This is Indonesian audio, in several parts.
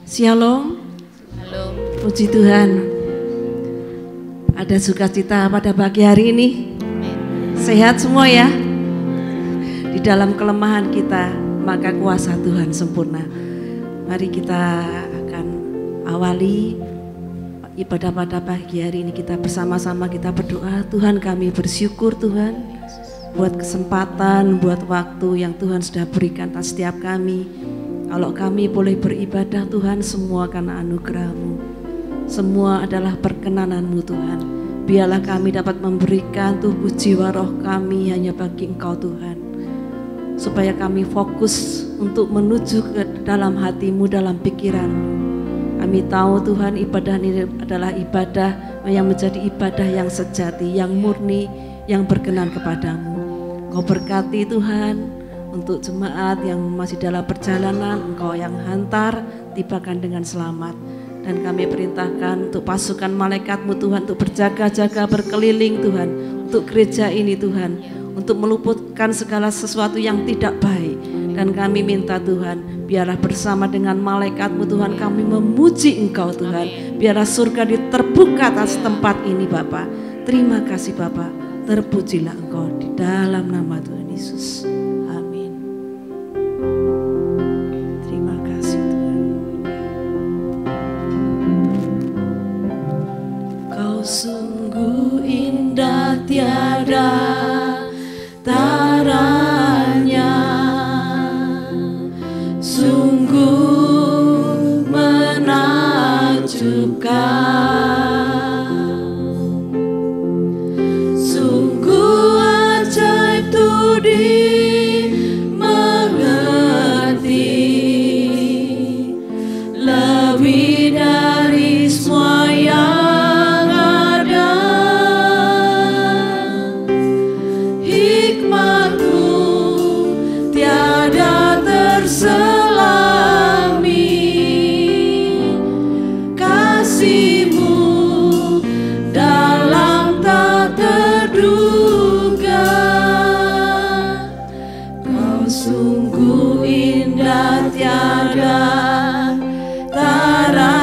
Shalom. Halo. Puji Tuhan. Ada sukacita pada pagi hari ini. Sehat semua ya. Di dalam kelemahan kita, maka kuasa Tuhan sempurna. Mari kita akan awali ibadah pada pagi hari ini. Kita bersama-sama kita berdoa. Tuhan, kami bersyukur Tuhan buat kesempatan, buat waktu yang Tuhan sudah berikan atas setiap kami. Kalau kami boleh beribadah Tuhan, semua karena anugerah-Mu. Semua adalah perkenanan-Mu Tuhan. Biarlah kami dapat memberikan tubuh jiwa roh kami hanya bagi Engkau Tuhan. Supaya kami fokus untuk menuju ke dalam hati-Mu, dalam pikiran-Mu. Kami tahu Tuhan ibadah ini adalah ibadah yang menjadi ibadah yang sejati, yang murni, yang berkenan kepadamu. Kau berkati Tuhan untuk jemaat yang masih dalam perjalanan, Engkau yang hantar, tibakan dengan selamat. Dan kami perintahkan untuk pasukan malaikat-Mu Tuhan untuk berjaga-jaga berkeliling Tuhan, untuk gereja ini Tuhan, untuk meluputkan segala sesuatu yang tidak baik. Dan kami minta Tuhan, biarlah bersama dengan malaikat-Mu Tuhan kami memuji Engkau Tuhan. Biarlah surga terbuka atas tempat ini Bapa. Terima kasih Bapa, terpujilah Engkau di dalam nama Tuhan Yesus. Sungguh indah tiada taranya, sungguh menakjubkan, sungguh ajaib tuh dimengerti, lebih dari semua yang sungguh indah tiada tara.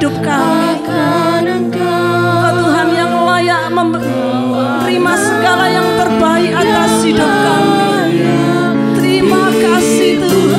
hidup kami. Engkau Tuhan yang layak menerima segala yang terbaik atas hidup kami. Terima kasih Tuhan.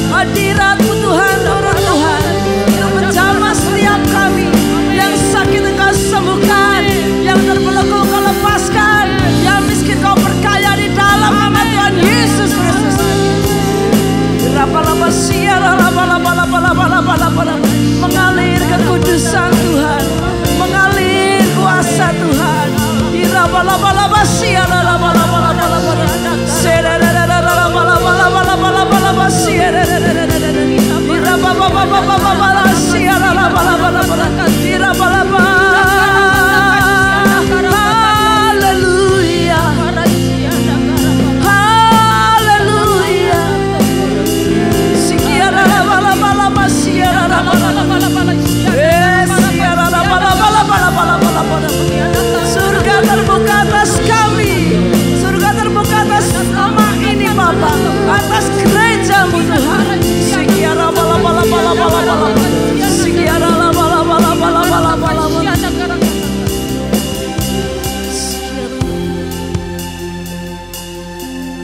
Hadirat-Mu Tuhan, turun Tuhan, yang menjamah setiap kami. Yang sakit Engkau sembuhkan, yang terbelenggu Engkau lepaskan, yang miskin Kau perkaya di dalam nama Tuhan Yesus Kristus. Mengalir kekudusan Tuhan, mengalir kuasa Tuhan. Surga terbuka atas kami, surga terbuka atas nama ini Bapa, atas gereja-Mu Tuhan. Sekiara bala bala bala bala bala, sekiara bala bala bala bala bala.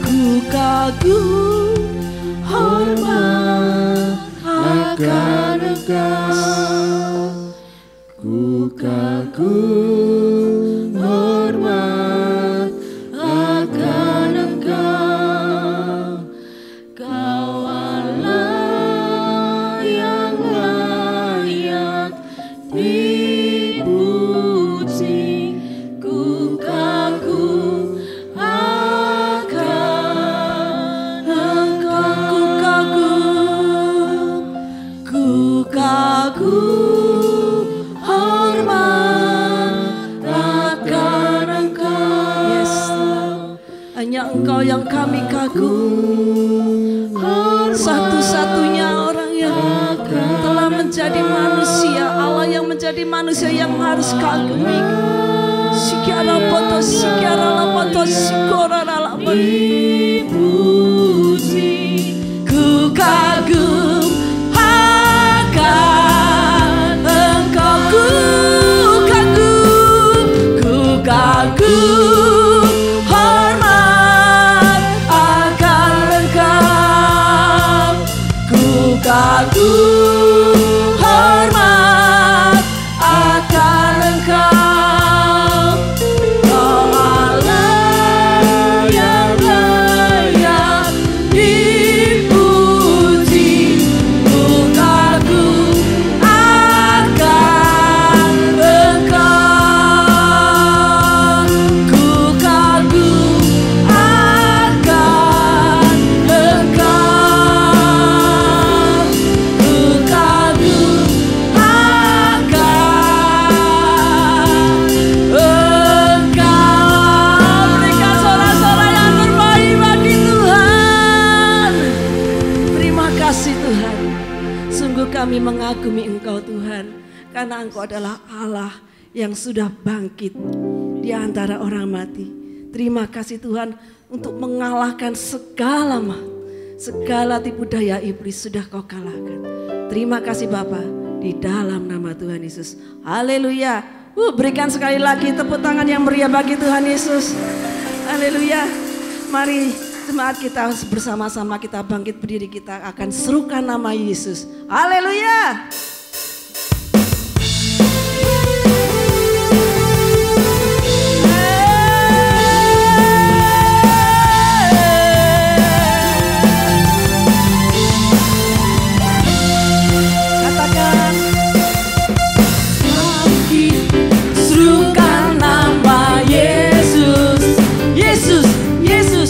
Ku kagum hormat akan Engkau, ku kagum hormat akan Engkau. Kau Allah yang layak dipuji, ku kagum akan Engkau. Ku kagum Engkau yang kami kagumi. Satu-satunya orang yang telah menjadi manusia, Allah yang menjadi manusia yang harus kagumi. Sikara poto, sikara lapoto, sikora lapoto. Ku kagum akan Engkau, ku kagum hormat akan Engkau, ku kagum hormat akan Engkau. Kami mengagumi Engkau Tuhan, karena Engkau adalah Allah yang sudah bangkit di antara orang mati. Terima kasih Tuhan untuk mengalahkan segala tipu daya iblis sudah Kau kalahkan. Terima kasih Bapa, di dalam nama Tuhan Yesus. Haleluya. Berikan sekali lagi tepuk tangan yang meriah bagi Tuhan Yesus. Haleluya. Mari jemaat kita bersama-sama kita bangkit berdiri, kita akan serukan nama Yesus. Haleluya. Katakan, bangkit, serukan nama Yesus. Yesus, Yesus. Yesus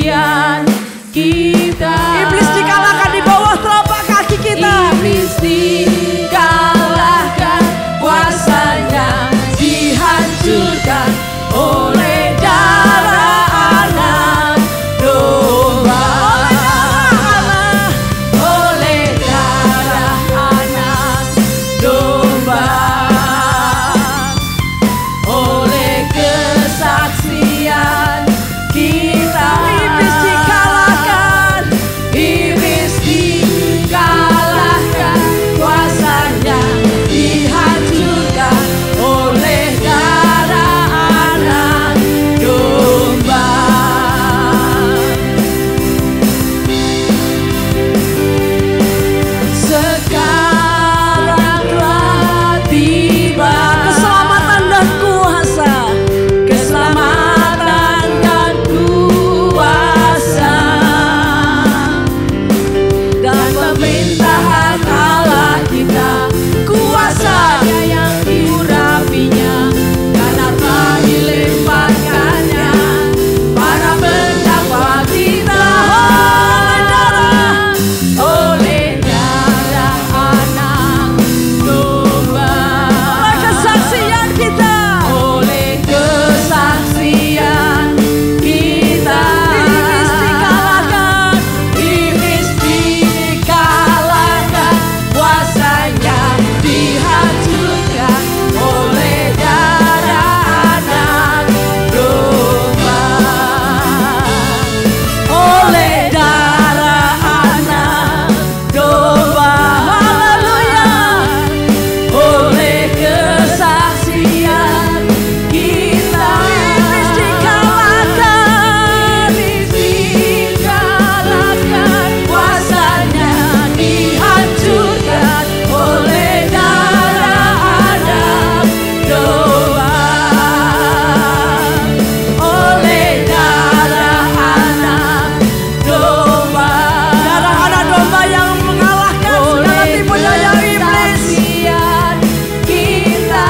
kesaksian kita. Iblis dikalahkan di bawah telapak kaki kita. Iblis dikalahkan, kuasanya dihancurkan oleh darah anak domba. Oleh darah anak domba. Oleh kesaksian kita. Iblis dikalahkan. Iblis dikalahkan, kuasanya dihancurkan oleh darah anak domba. Sekarang telah tiba Keselamatan dan kuasa. keselamatan dan kuasa dan pemerintahan Allah kita, kuasanya yang diurapinya karena telah dilimpahkannya para pendakwa kita. Oleh darah anak domba. Kesaksian kita. Oleh kesaksian kita. Iblis dikalahkan. Iblis dikalahkan, kuasanya dihancurkan oleh darah anak domba. Oleh darah anak domba. Haleluya. Oleh kesaksian kita. Iblis dikalahkan. Iblis dikalahkan, kuasanya dihancurkan oleh darah anak domba. Oleh darah anak domba. Darah anak domba yang mengalahkan segala tipu daya iblis. Kesaksian kita.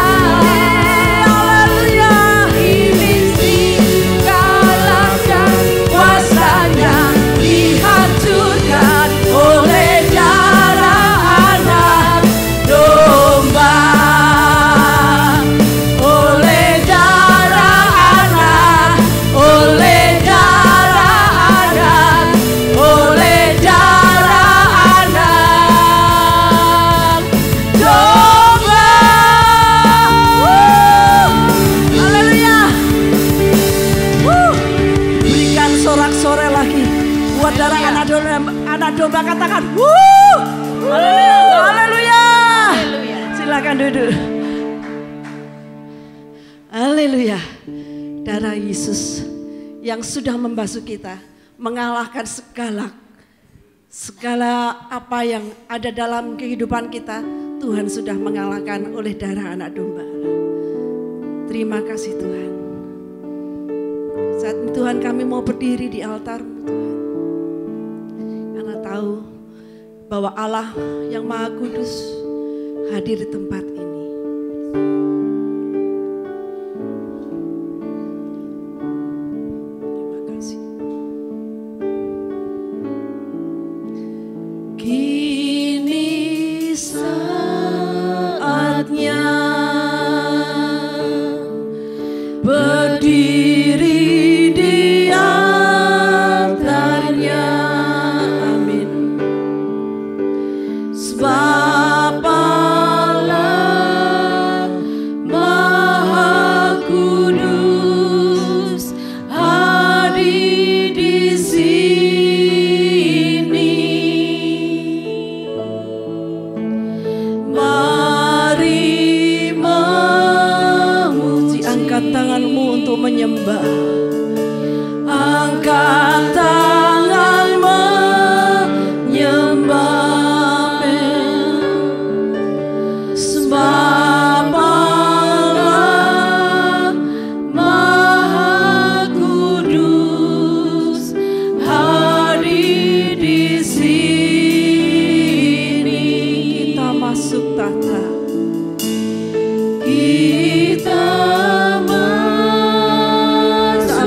Haleluya. Iblis dikalahkan, kuasanya dihancurkan oleh darah anak domba. Oleh darah anak, oleh darah anak, oleh darah anak domba. Haleluya. Berikan sorak-sorai lagi buat darah anak domba, katakan haleluya. Silakan duduk. Haleluya. Darah Yesus yang sudah membasuh kita, mengalahkan segala apa yang ada dalam kehidupan kita. Tuhan sudah mengalahkan oleh darah anak domba. Terima kasih Tuhan. Saat ini Tuhan, kami mau berdiri di altar-Mu Tuhan. Karena tahu bahwa Allah yang Maha Kudus hadir di tempat ini. Terima kasih. Kini saatnya berdiri di altarnya. Amin. Sebab Allah Maha Kudus hadir di sini. Mari memuji. Angkat tanganmu untuk menyembah. Angkat tangan menyembah. Sebab Allah Maha Kudus hadir di sini. Kita masuk tata. Kita masuk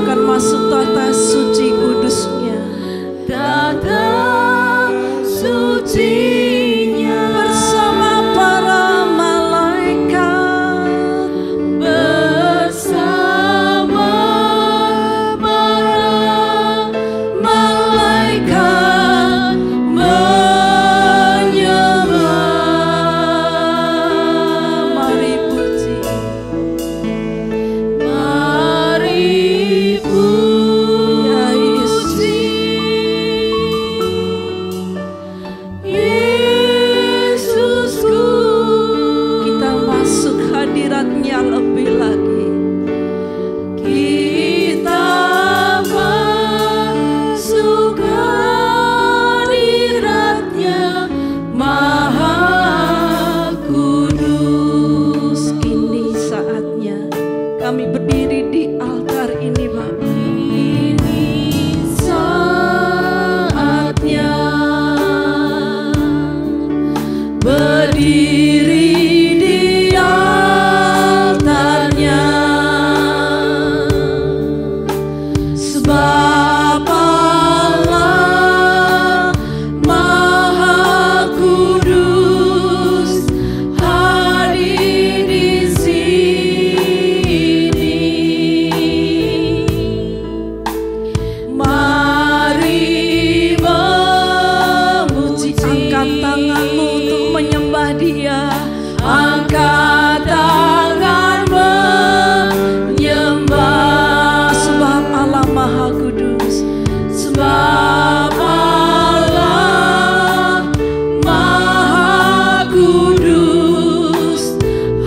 kami berdiri di altar ini Bapak. Ini saatnya berdiri di altarnya, sebab Allah Maha Kudus hadir di sini. Mari memuji, Angkat tanganmu untuk menyembah Dia. angkat tangan menyembah, Sebab Allah Maha Kudus. sebab Allah Maha Kudus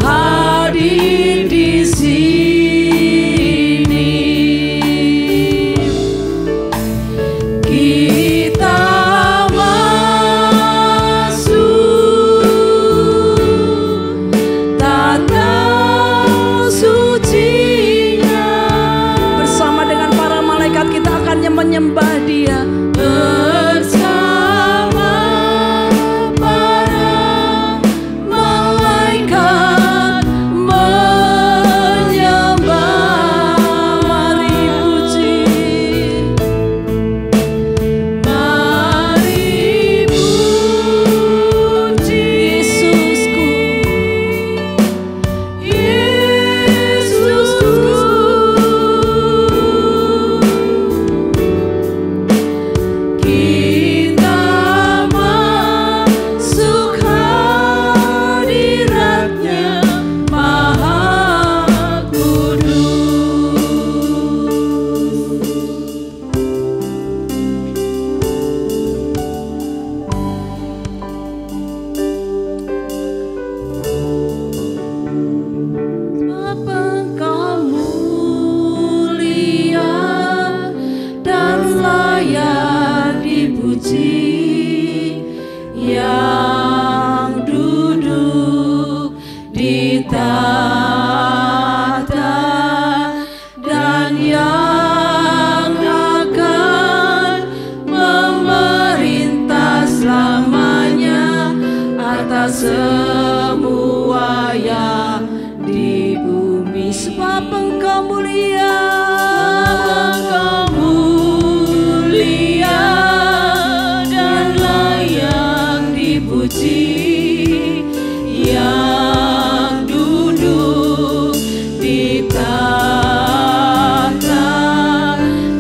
hadir di sini. Kita masuk tata sucinya, Bersama dengan para malaikat kita akan menyembah Dia. bersama para malaikat menyembah. Mari puji. Mari puji Yesusku. Yesusku. Kita masuk hadiratnya Maha Kudus. Sebab Engkau mulia dan layak dipuji, yang duduk di tahta dan yang akan memerintah selamanya atas semua yang di bumi. Sebab Engkau mulia. Engkau mulia dan layak dipuji, yang duduk di tahta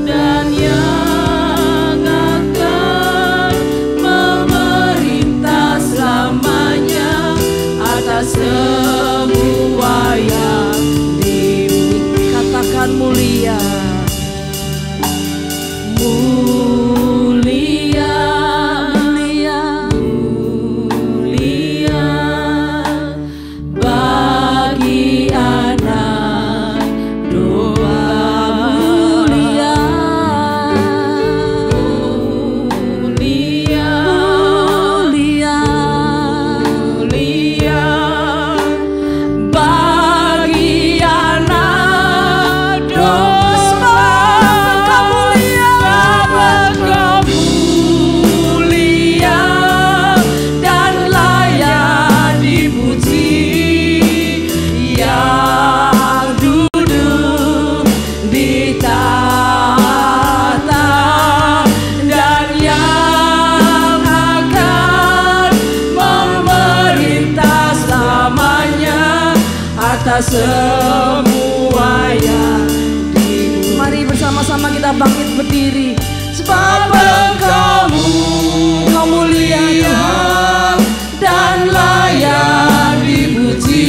dan yang akan memerintah selamanya atas semua yang di bumi. Katakan mulia. Mulia, Mulia. mulia bagi anak domba. Mulia. Mulia, Mulia. mulia bagi anak domba. Engkau mulia dan layak dipuji, yang duduk di tahta dan yang akan memerintah selamanya atas semua yang di bumi. Mari bersama-sama kita bangkit berdiri. Sebab Engkau mulia dan layak dipuji,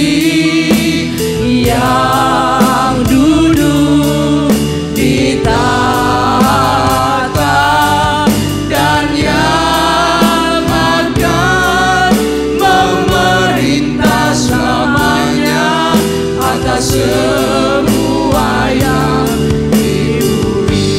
yang duduk di tahta dan yang akan memerintah selamanya atas semua yang di bumi.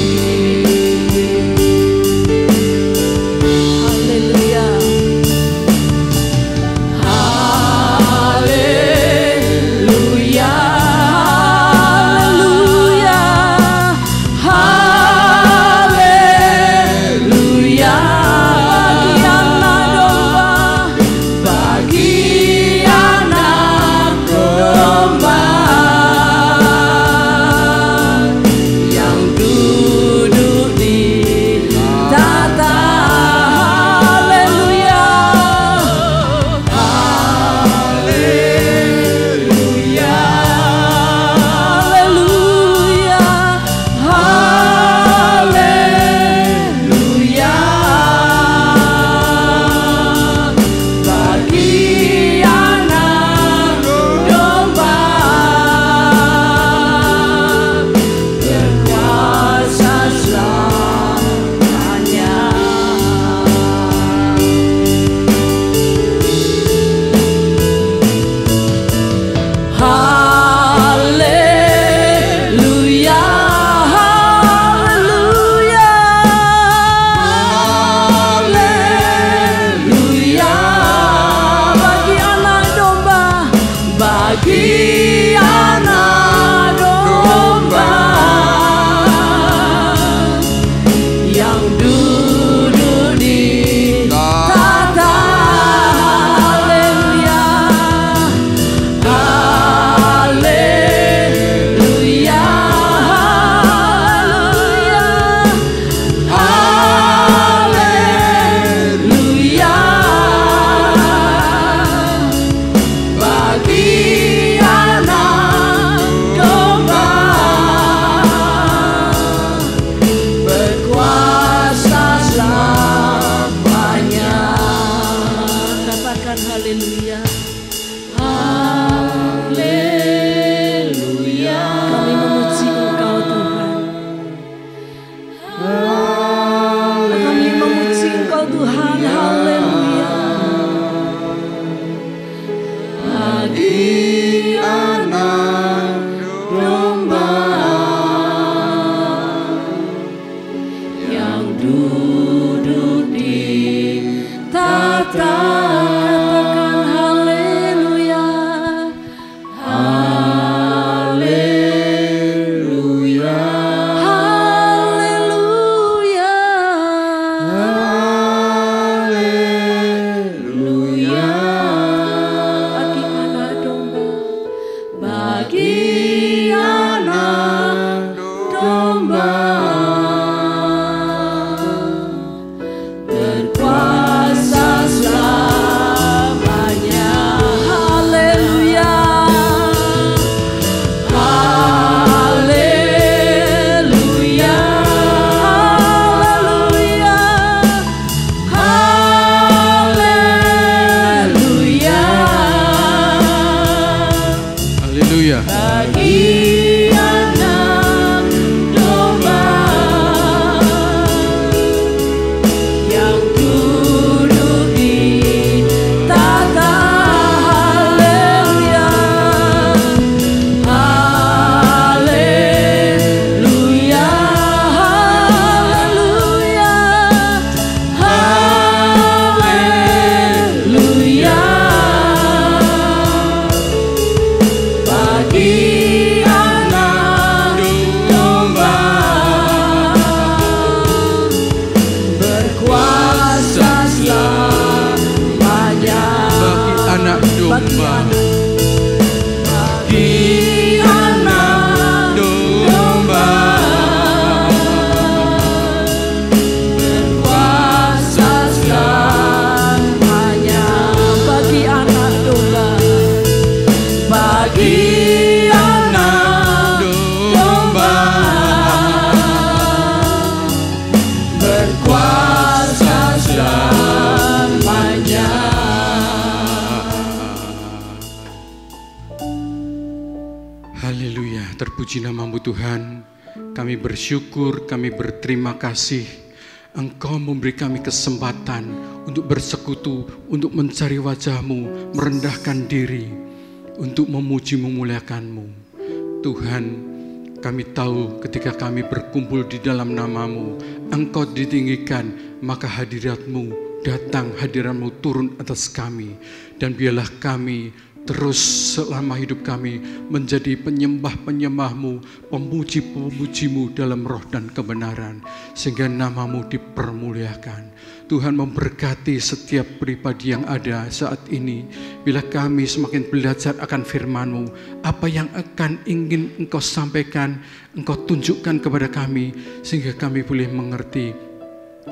Haleluya, terpuji nama-Mu Tuhan. Kami bersyukur, kami berterima kasih. Engkau memberi kami kesempatan untuk bersekutu, untuk mencari wajah-Mu, merendahkan diri, untuk memuji memuliakan-Mu. Tuhan, kami tahu ketika kami berkumpul di dalam nama-Mu, Engkau ditinggikan, maka hadirat-Mu datang, hadirat-Mu turun atas kami. Dan biarlah kami terus selama hidup kami menjadi penyembah-penyembah-Mu, pemuji-pemuji-Mu dalam roh dan kebenaran, sehingga nama-Mu dipermuliakan. Tuhan memberkati setiap pribadi yang ada saat ini. Bila kami semakin belajar akan firman-Mu, apa yang akan ingin Engkau sampaikan, Engkau tunjukkan kepada kami, sehingga kami boleh mengerti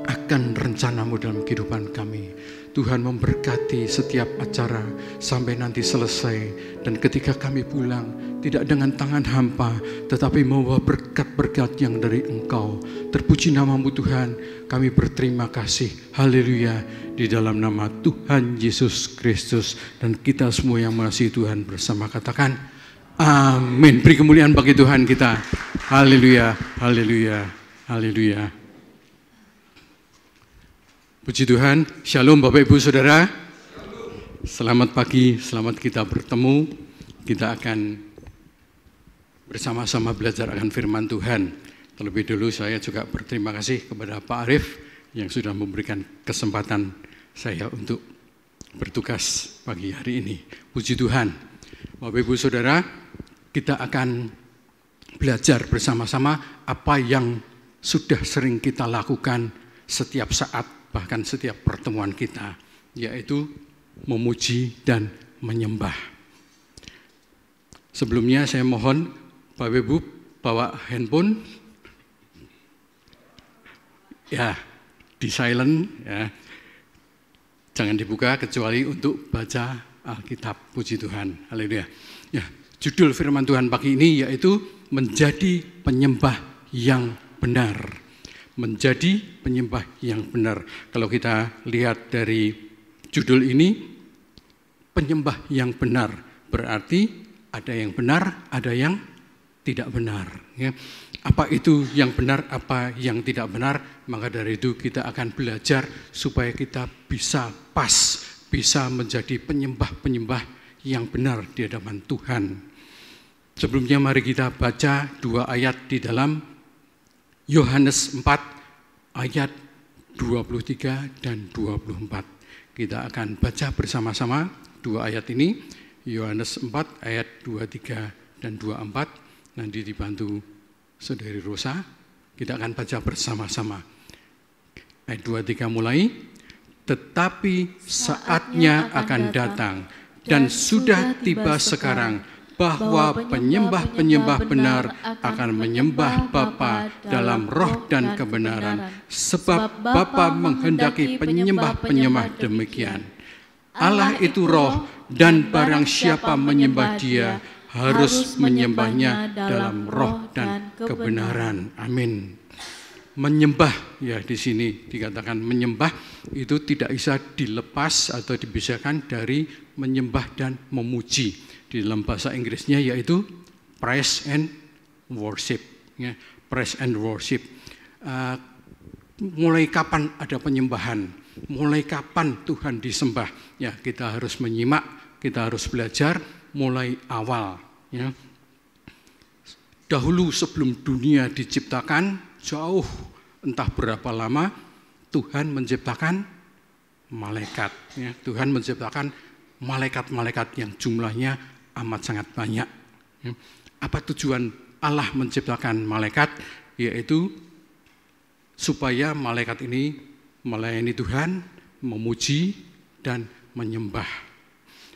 akan rencana-Mu dalam kehidupan kami. Tuhan memberkati setiap acara sampai nanti selesai. Dan ketika kami pulang, tidak dengan tangan hampa, tetapi membawa berkat-berkat yang dari Engkau. Terpuji nama-Mu Tuhan, kami berterima kasih. Haleluya, di dalam nama Tuhan Yesus Kristus. Dan kita semua yang mengasihi Tuhan bersama katakan, amin. Beri kemuliaan bagi Tuhan kita. Haleluya, haleluya, haleluya. Puji Tuhan, Shalom Bapak Ibu Saudara. Selamat pagi, selamat kita bertemu. Kita akan bersama-sama belajar akan firman Tuhan. Terlebih dulu saya juga berterima kasih kepada Pak Arif yang sudah memberikan kesempatan saya untuk bertugas pagi hari ini. Puji Tuhan. Bapak Ibu Saudara, kita akan belajar bersama-sama apa yang sudah sering kita lakukan setiap saat, bahkan setiap pertemuan kita, yaitu memuji dan menyembah. Sebelumnya saya mohon Bapak Ibu bawa handphone, ya di silent, ya jangan dibuka kecuali untuk baca Alkitab. Puji Tuhan, haleluya. Ya, judul firman Tuhan pagi ini yaitu menjadi penyembah yang benar. Menjadi penyembah yang benar. Kalau kita lihat dari judul ini, penyembah yang benar berarti ada yang benar, ada yang tidak benar. Ya. Apa itu yang benar, apa yang tidak benar? Maka dari itu kita akan belajar supaya kita bisa pas, bisa menjadi penyembah-penyembah yang benar di hadapan Tuhan. Sebelumnya mari kita baca 2 ayat di dalam Yohanes 4 ayat 23 dan 24. Kita akan baca bersama-sama 2 ayat ini. Yohanes 4 ayat 23 dan 24. Nanti dibantu Saudari Rosa. Kita akan baca bersama-sama. Ayat 23 mulai. Tetapi saatnya akan datang dan sudah tiba sekarang, bahwa penyembah-penyembah benar akan menyembah Bapa dalam roh dan kebenaran, sebab Bapa menghendaki penyembah-penyembah demikian. Allah itu roh, dan barang siapa menyembah Dia harus menyembahnya dalam roh dan kebenaran. Amin. Menyembah, ya di sini dikatakan menyembah itu tidak bisa dilepas atau dipisahkan dari menyembah dan memuji. Di dalam bahasa Inggrisnya yaitu praise and worship. Ya, praise and worship. Mulai kapan ada penyembahan? Mulai kapan Tuhan disembah? Ya, kita harus menyimak, kita harus belajar mulai awal. Ya. Dahulu sebelum dunia diciptakan, jauh entah berapa lama, Tuhan menciptakan malaikat. Ya, Tuhan menciptakan malaikat-malaikat yang jumlahnya amat sangat banyak. Apa tujuan Allah menciptakan malaikat? Yaitu supaya malaikat ini melayani Tuhan, memuji dan menyembah.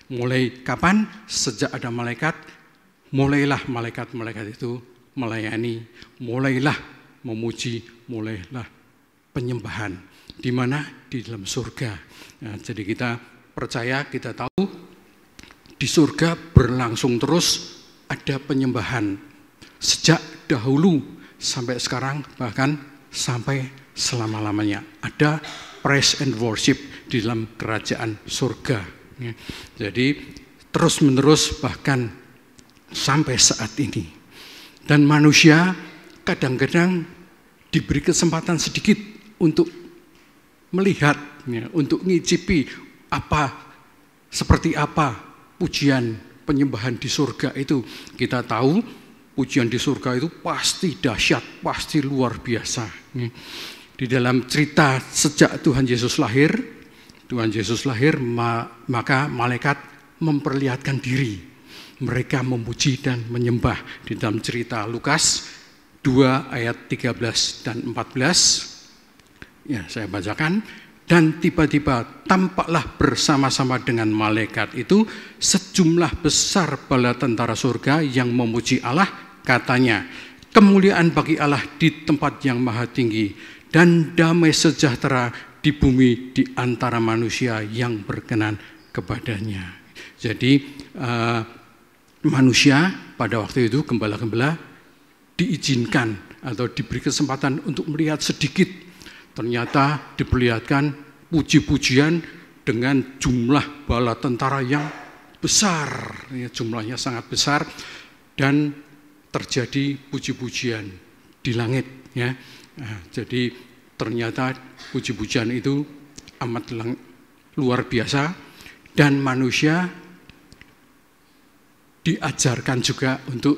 Mulai kapan? Sejak ada malaikat, mulailah malaikat-malaikat itu melayani, mulailah memuji, mulailah penyembahan. Di mana? Di dalam surga. Nah, jadi kita percaya, kita tahu di surga berlangsung terus ada penyembahan. Sejak dahulu sampai sekarang, bahkan sampai selama-lamanya. Ada praise and worship di dalam kerajaan surga. Jadi terus-menerus bahkan sampai saat ini. Dan manusia kadang-kadang diberi kesempatan sedikit untuk melihat, ya, untuk ngicipi seperti apa pujian penyembahan di surga itu. Kita tahu pujian di surga itu pasti dahsyat, pasti luar biasa. Di dalam cerita sejak Tuhan Yesus lahir, maka malaikat memperlihatkan diri. Mereka memuji dan menyembah. Di dalam cerita Lukas 2 ayat 13 dan 14. Ya, saya bacakan. Dan tiba-tiba tampaklah bersama-sama dengan malaikat itu sejumlah besar bala tentara surga yang memuji Allah, katanya, kemuliaan bagi Allah di tempat yang maha tinggi dan damai sejahtera di bumi di antara manusia yang berkenan kepadanya. Jadi manusia pada waktu itu, gembala-gembala diizinkan atau diberi kesempatan untuk melihat sedikit. Ternyata diperlihatkan puji-pujian dengan jumlah bala tentara yang besar, ya, jumlahnya sangat besar, dan terjadi puji-pujian di langit. Ya. Nah, jadi ternyata puji-pujian itu amat luar biasa, dan manusia diajarkan juga untuk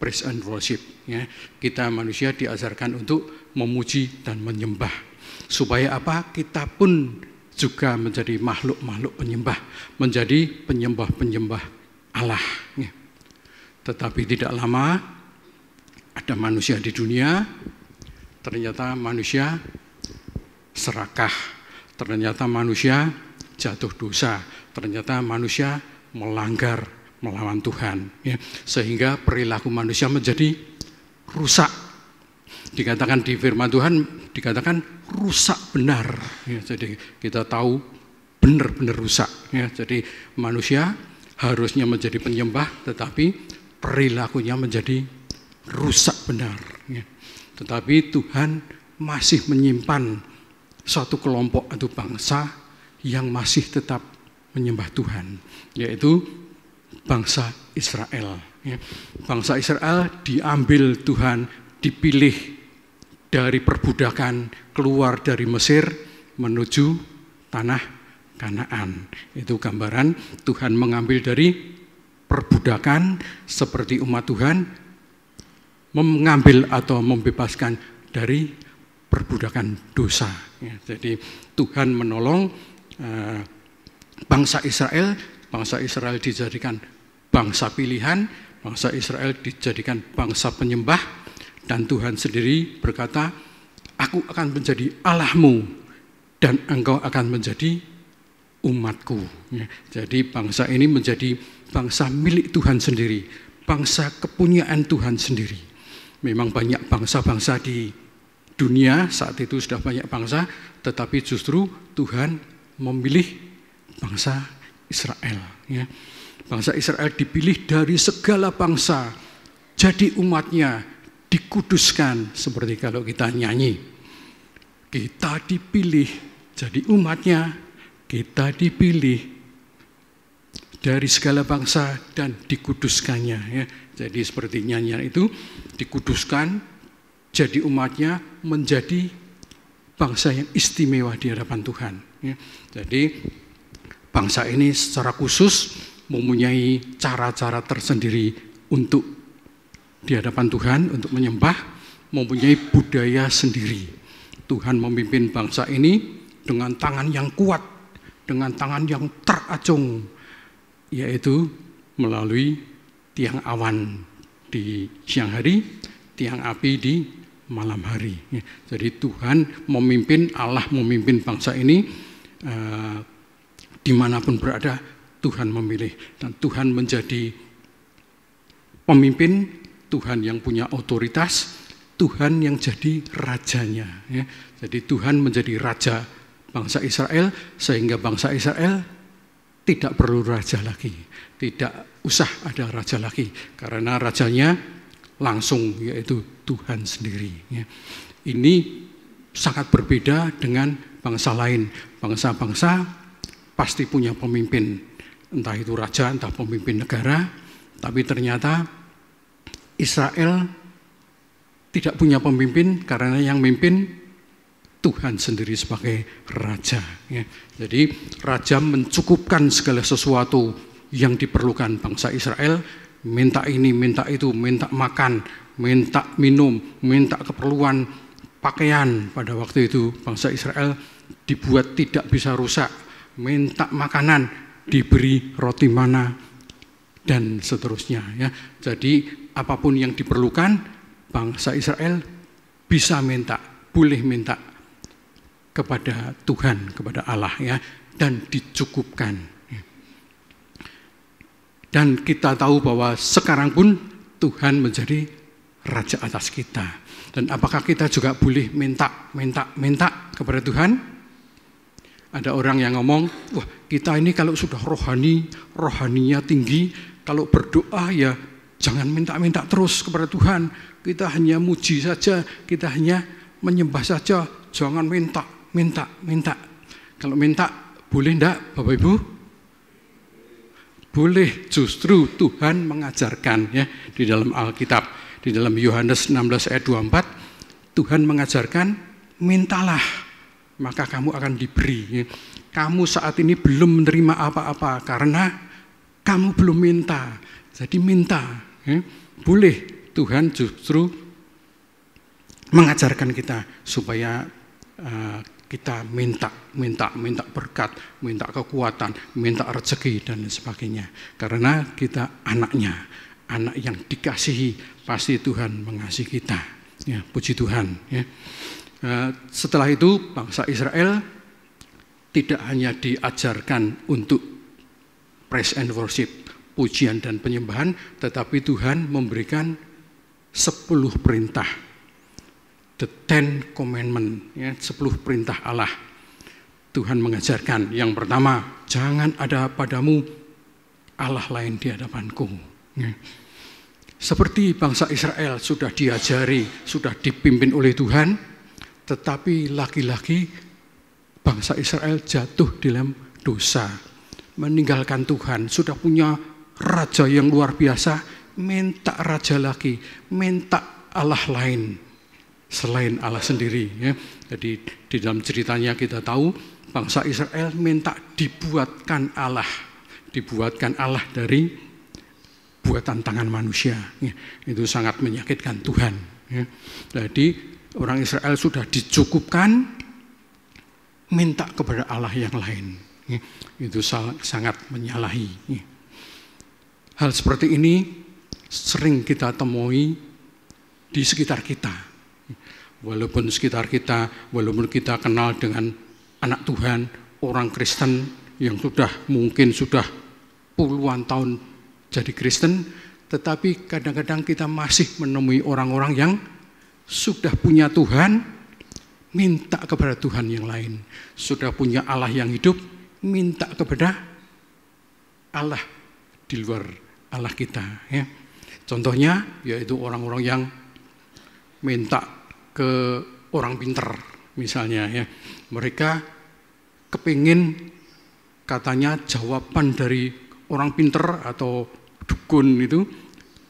praise and worship. Ya. Kita manusia diajarkan untuk memuji dan menyembah. Supaya apa? Kita pun juga menjadi makhluk-makhluk penyembah, menjadi penyembah-penyembah Allah. Ya. Tetapi tidak lama ada manusia di dunia, ternyata manusia serakah, ternyata manusia jatuh dosa, ternyata manusia melanggar, melawan Tuhan, ya. Sehingga perilaku manusia menjadi rusak. Dikatakan di firman Tuhan, dikatakan rusak benar, ya. Jadi kita tahu benar-benar rusak, ya. Jadi manusia harusnya menjadi penyembah, tetapi perilakunya menjadi rusak benar, ya. Tetapi Tuhan masih menyimpan suatu kelompok atau bangsa yang masih tetap menyembah Tuhan, yaitu bangsa Israel. Bangsa Israel diambil Tuhan, dipilih dari perbudakan, keluar dari Mesir menuju tanah Kanaan. Itu gambaran Tuhan mengambil dari perbudakan seperti umat Tuhan, mengambil atau membebaskan dari perbudakan dosa. Jadi Tuhan menolong bangsa Israel. Bangsa Israel dijadikan bangsa pilihan, bangsa Israel dijadikan bangsa penyembah, dan Tuhan sendiri berkata, aku akan menjadi Allahmu dan engkau akan menjadi umatku. Jadi bangsa ini menjadi bangsa milik Tuhan sendiri, bangsa kepunyaan Tuhan sendiri. Memang banyak bangsa-bangsa di dunia, saat itu sudah banyak bangsa, tetapi justru Tuhan memilih bangsa Israel. Ya. Bangsa Israel dipilih dari segala bangsa, jadi umatnya, dikuduskan. Seperti kalau kita nyanyi, kita dipilih jadi umatnya, kita dipilih dari segala bangsa dan dikuduskannya. Ya. Jadi seperti nyanyian itu, dikuduskan, jadi umatnya, menjadi bangsa yang istimewa di hadapan Tuhan. Ya. Jadi bangsa ini secara khusus mempunyai cara-cara tersendiri untuk di hadapan Tuhan, untuk menyembah, mempunyai budaya sendiri. Tuhan memimpin bangsa ini dengan tangan yang kuat, dengan tangan yang teracung, yaitu melalui tiang awan di siang hari, tiang api di malam hari. Jadi Tuhan memimpin, Allah memimpin bangsa ini, dimanapun berada Tuhan memilih, dan Tuhan menjadi pemimpin, Tuhan yang punya otoritas, Tuhan yang jadi rajanya. Ya. Jadi Tuhan menjadi raja bangsa Israel, sehingga bangsa Israel tidak perlu raja lagi, tidak usah ada raja lagi, karena rajanya langsung, yaitu Tuhan sendiri. Ya. Ini sangat berbeda dengan bangsa lain. Bangsa-bangsa pasti punya pemimpin, entah itu raja, entah pemimpin negara, tapi ternyata Israel tidak punya pemimpin karena yang mimpin Tuhan sendiri sebagai raja. Ya. Jadi raja mencukupkan segala sesuatu yang diperlukan bangsa Israel. Minta ini, minta itu, minta makan, minta minum, minta keperluan pakaian. Pada waktu itu bangsa Israel dibuat tidak bisa rusak. Minta makanan, diberi roti mana, dan seterusnya. Ya. Jadi apapun yang diperlukan, bangsa Israel bisa minta, boleh minta kepada Tuhan, kepada Allah, ya, dan dicukupkan. Dan kita tahu bahwa sekarang pun Tuhan menjadi raja atas kita. Dan apakah kita juga boleh minta kepada Tuhan? Ada orang yang ngomong, wah kita ini kalau sudah rohaninya tinggi, kalau berdoa ya jangan minta terus kepada Tuhan. Kita hanya muji saja, kita hanya menyembah saja, jangan minta. Kalau minta boleh enggak Bapak Ibu? Boleh, justru Tuhan mengajarkan ya di dalam Alkitab, di dalam Yohanes 16 ayat 24, Tuhan mengajarkan mintalah maka kamu akan diberi. Kamu saat ini belum menerima apa-apa karena kamu belum minta. Jadi minta, ya. Boleh, Tuhan justru mengajarkan kita supaya kita minta berkat, minta kekuatan, minta rezeki dan sebagainya. Karena kita anaknya, anak yang dikasihi, pasti Tuhan mengasihi kita. Ya, puji Tuhan. Ya. Setelah itu bangsa Israel tidak hanya diajarkan untuk praise and worship, pujian dan penyembahan, tetapi Tuhan memberikan 10 perintah. The 10 Commandment, ya, 10 perintah Allah. Tuhan mengajarkan, yang pertama, jangan ada padamu Allah lain di hadapanku. Ya. Seperti bangsa Israel sudah diajari, sudah dipimpin oleh Tuhan, tetapi lagi-lagi bangsa Israel jatuh dalam dosa, meninggalkan Tuhan. Sudah punya raja yang luar biasa, minta raja lagi, minta Allah lain selain Allah sendiri. Ya. Jadi di dalam ceritanya kita tahu bangsa Israel minta dibuatkan Allah dari buatan tangan manusia. Ya. Itu sangat menyakitkan Tuhan. Ya. Jadi orang Israel sudah dicukupkan, minta kepada Allah yang lain. Ya. Itu sangat menyalahi. Ya. Hal seperti ini sering kita temui di sekitar kita. Walaupun walaupun kita kenal dengan anak Tuhan, orang Kristen yang mungkin sudah puluhan tahun jadi Kristen, tetapi kadang-kadang kita masih menemui orang-orang yang sudah punya Tuhan, minta kepada Tuhan yang lain. Sudah punya Allah yang hidup, minta kepada Allah di luar Allah kita. Ya. Contohnya yaitu orang-orang yang minta ke orang pinter misalnya. Ya. Mereka kepingin katanya jawaban dari orang pinter atau dukun itu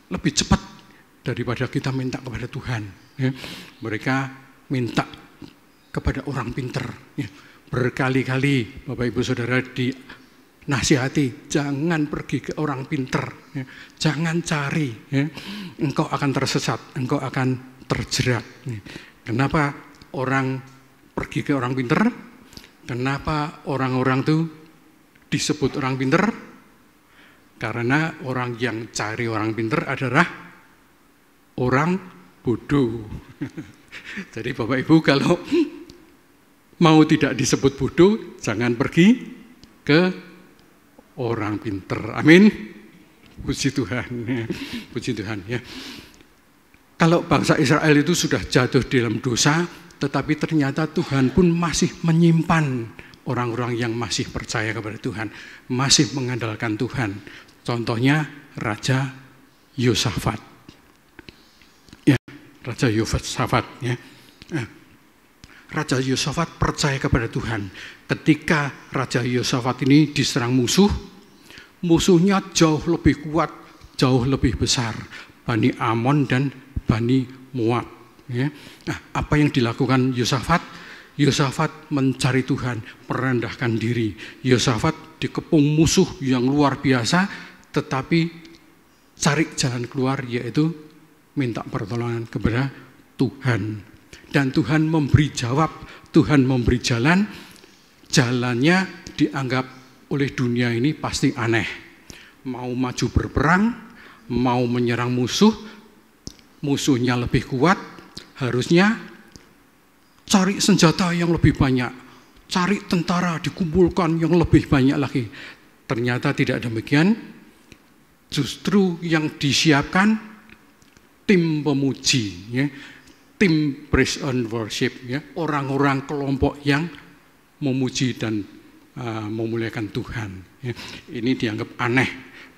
lebih cepat daripada kita minta kepada Tuhan. Ya. Mereka minta kepada orang pinter. Ya. Berkali-kali Bapak Ibu Saudara dinasihati, jangan pergi ke orang pinter. Ya. Jangan cari. Ya. Engkau akan tersesat, engkau akan terjerat. Ya. Kenapa orang pergi ke orang pinter? Kenapa orang-orang itu disebut orang pinter? Karena orang yang cari orang pinter adalah orang bodoh. Jadi Bapak Ibu kalau mau tidak disebut bodoh, jangan pergi ke orang pinter. Amin. Puji Tuhan. Puji Tuhan ya. Kalau bangsa Israel itu sudah jatuh dalam dosa, tetapi ternyata Tuhan pun masih menyimpan orang-orang yang masih percaya kepada Tuhan, masih mengandalkan Tuhan. Contohnya Raja Yosafat. Ya, Raja Yosafat. Ya. Raja Yosafat percaya kepada Tuhan. Ketika Raja Yosafat ini diserang musuh, musuhnya jauh lebih kuat, jauh lebih besar. Bani Amon dan Bani Moab. Ya. Nah, apa yang dilakukan Yosafat? Yosafat mencari Tuhan, merendahkan diri. Yosafat dikepung musuh yang luar biasa, tetapi cari jalan keluar, yaitu minta pertolongan kepada Tuhan. Dan Tuhan memberi jawab, Tuhan memberi jalan. Jalannya dianggap oleh dunia ini pasti aneh. Mau maju berperang, mau menyerang musuh, musuhnya lebih kuat, harusnya cari senjata yang lebih banyak, cari tentara dikumpulkan yang lebih banyak lagi. Ternyata tidak demikian, justru yang disiapkan tim pemuji, ya, tim praise and worship, ya, orang-orang kelompok yang memuji dan memuliakan Tuhan. Ya. Ini dianggap aneh,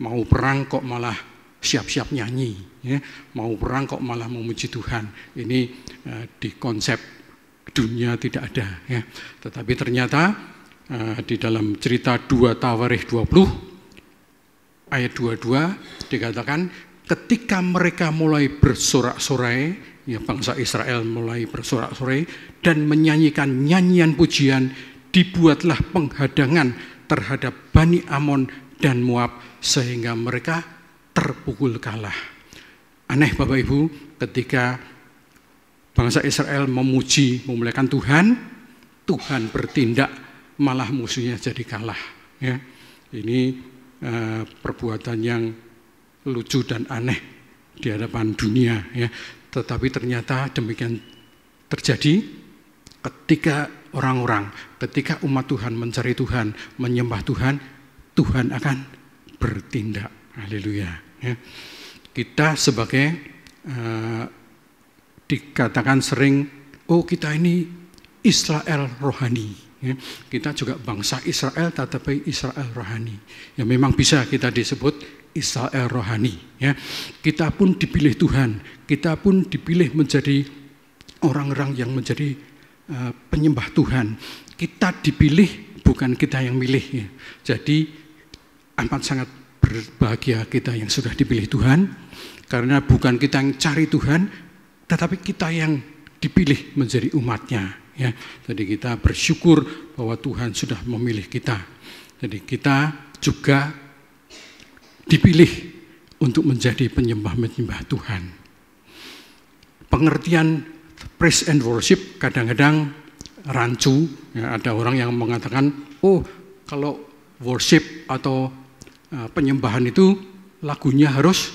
mau perang kok malah siap-siap nyanyi, ya. Mau perang kok malah memuji Tuhan. Ini di konsep dunia tidak ada. Ya. Tetapi ternyata di dalam cerita 2 Tawarikh 20 ayat 22 dikatakan ketika mereka mulai bersorak-sorai, ya, bangsa Israel mulai bersorak-sorai dan menyanyikan nyanyian pujian, dibuatlah penghadangan terhadap Bani Amon dan Moab sehingga mereka terpukul kalah. Aneh Bapak Ibu, ketika bangsa Israel memuji, memuliakan Tuhan, Tuhan bertindak malah musuhnya jadi kalah. Ya. Ini perbuatan yang lucu dan aneh di hadapan dunia. Ya. Tetapi ternyata demikian terjadi ketika orang-orang, ketika umat Tuhan mencari Tuhan, menyembah Tuhan, Tuhan akan bertindak. Haleluya. Ya. Kita sebagai dikatakan sering, oh kita ini Israel rohani. Ya. Kita juga bangsa Israel, tetapi Israel rohani. Ya memang bisa kita disebut Israel rohani. Ya. Kita pun dipilih Tuhan, kita pun dipilih menjadi orang-orang yang menjadi penyembah Tuhan. Kita dipilih, bukan kita yang milih. Ya. Jadi amat sangat berbahagia kita yang sudah dipilih Tuhan, karena bukan kita yang cari Tuhan, tetapi kita yang dipilih menjadi umatnya. Ya. Jadi kita bersyukur bahwa Tuhan sudah memilih kita. Jadi kita juga dipilih untuk menjadi penyembah-penyembah Tuhan. Pengertian praise and worship kadang-kadang rancu. Ya, ada orang yang mengatakan, oh kalau worship atau penyembahan itu lagunya harus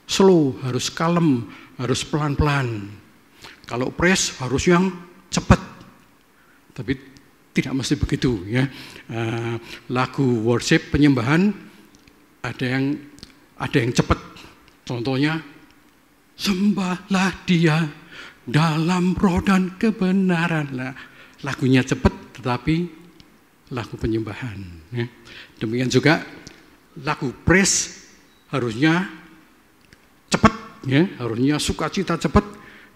slow, harus kalem, harus pelan-pelan. Kalau praise harus yang cepat. Tapi tidak mesti begitu. Ya. Lagu worship penyembahan ada yang cepat. Contohnya, sembahlah Dia dalam roh dan kebenaran. Nah, lagunya cepat, tetapi lagu penyembahan. Ya. Demikian juga lagu praise harusnya cepat, ya, harusnya sukacita cepat,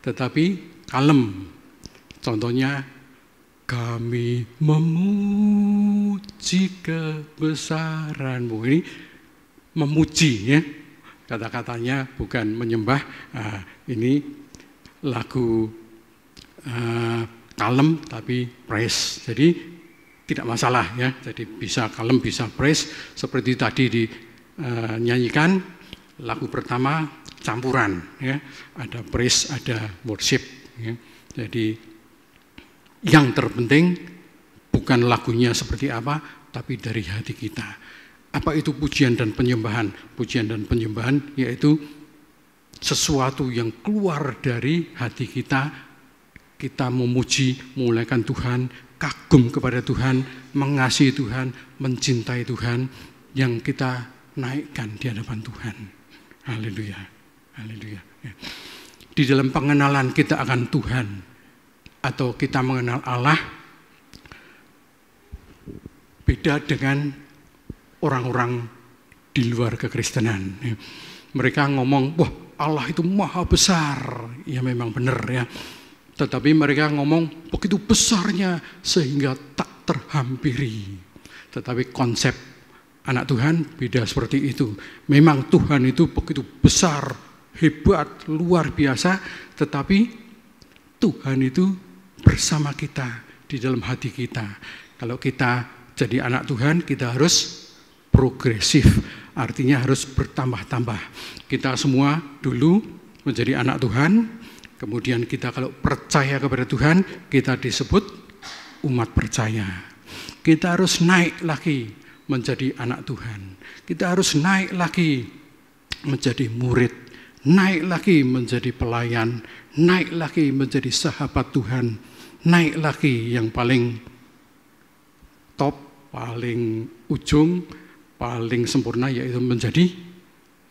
tetapi kalem. Contohnya, kami memuji kebesaran-Mu. Ini memuji, ya. Kata-katanya bukan menyembah. Ini lagu kalem tapi praise. Jadi tidak masalah, ya. Jadi bisa kalem, bisa praise. Seperti tadi dinyanyikan lagu pertama campuran, ya. Ada praise, ada worship, ya. Jadi yang terpenting bukan lagunya seperti apa, tapi dari hati kita. Apa itu pujian dan penyembahan? Pujian dan penyembahan yaitu sesuatu yang keluar dari hati kita. Kita memuji, memuliakan Tuhan, kagum kepada Tuhan, mengasihi Tuhan, mencintai Tuhan, yang kita naikkan di hadapan Tuhan. Haleluya, haleluya. Di dalam pengenalan kita akan Tuhan, atau kita mengenal Allah, beda dengan orang-orang di luar kekristenan. Mereka ngomong, wah Allah itu maha besar. Ya memang benar, ya. Tetapi mereka ngomong begitu besarnya sehingga tak terhampiri. Tetapi konsep anak Tuhan beda seperti itu. Memang Tuhan itu begitu besar, hebat, luar biasa, tetapi Tuhan itu bersama kita di dalam hati kita. Kalau kita jadi anak Tuhan, kita harus progresif, artinya harus bertambah-tambah. Kita semua dulu menjadi anak Tuhan, kemudian kita kalau percaya kepada Tuhan, kita disebut umat percaya. Kita harus naik lagi menjadi anak Tuhan. Kita harus naik lagi menjadi murid, naik lagi menjadi pelayan, naik lagi menjadi sahabat Tuhan, naik lagi yang paling top, paling ujung, paling sempurna, yaitu menjadi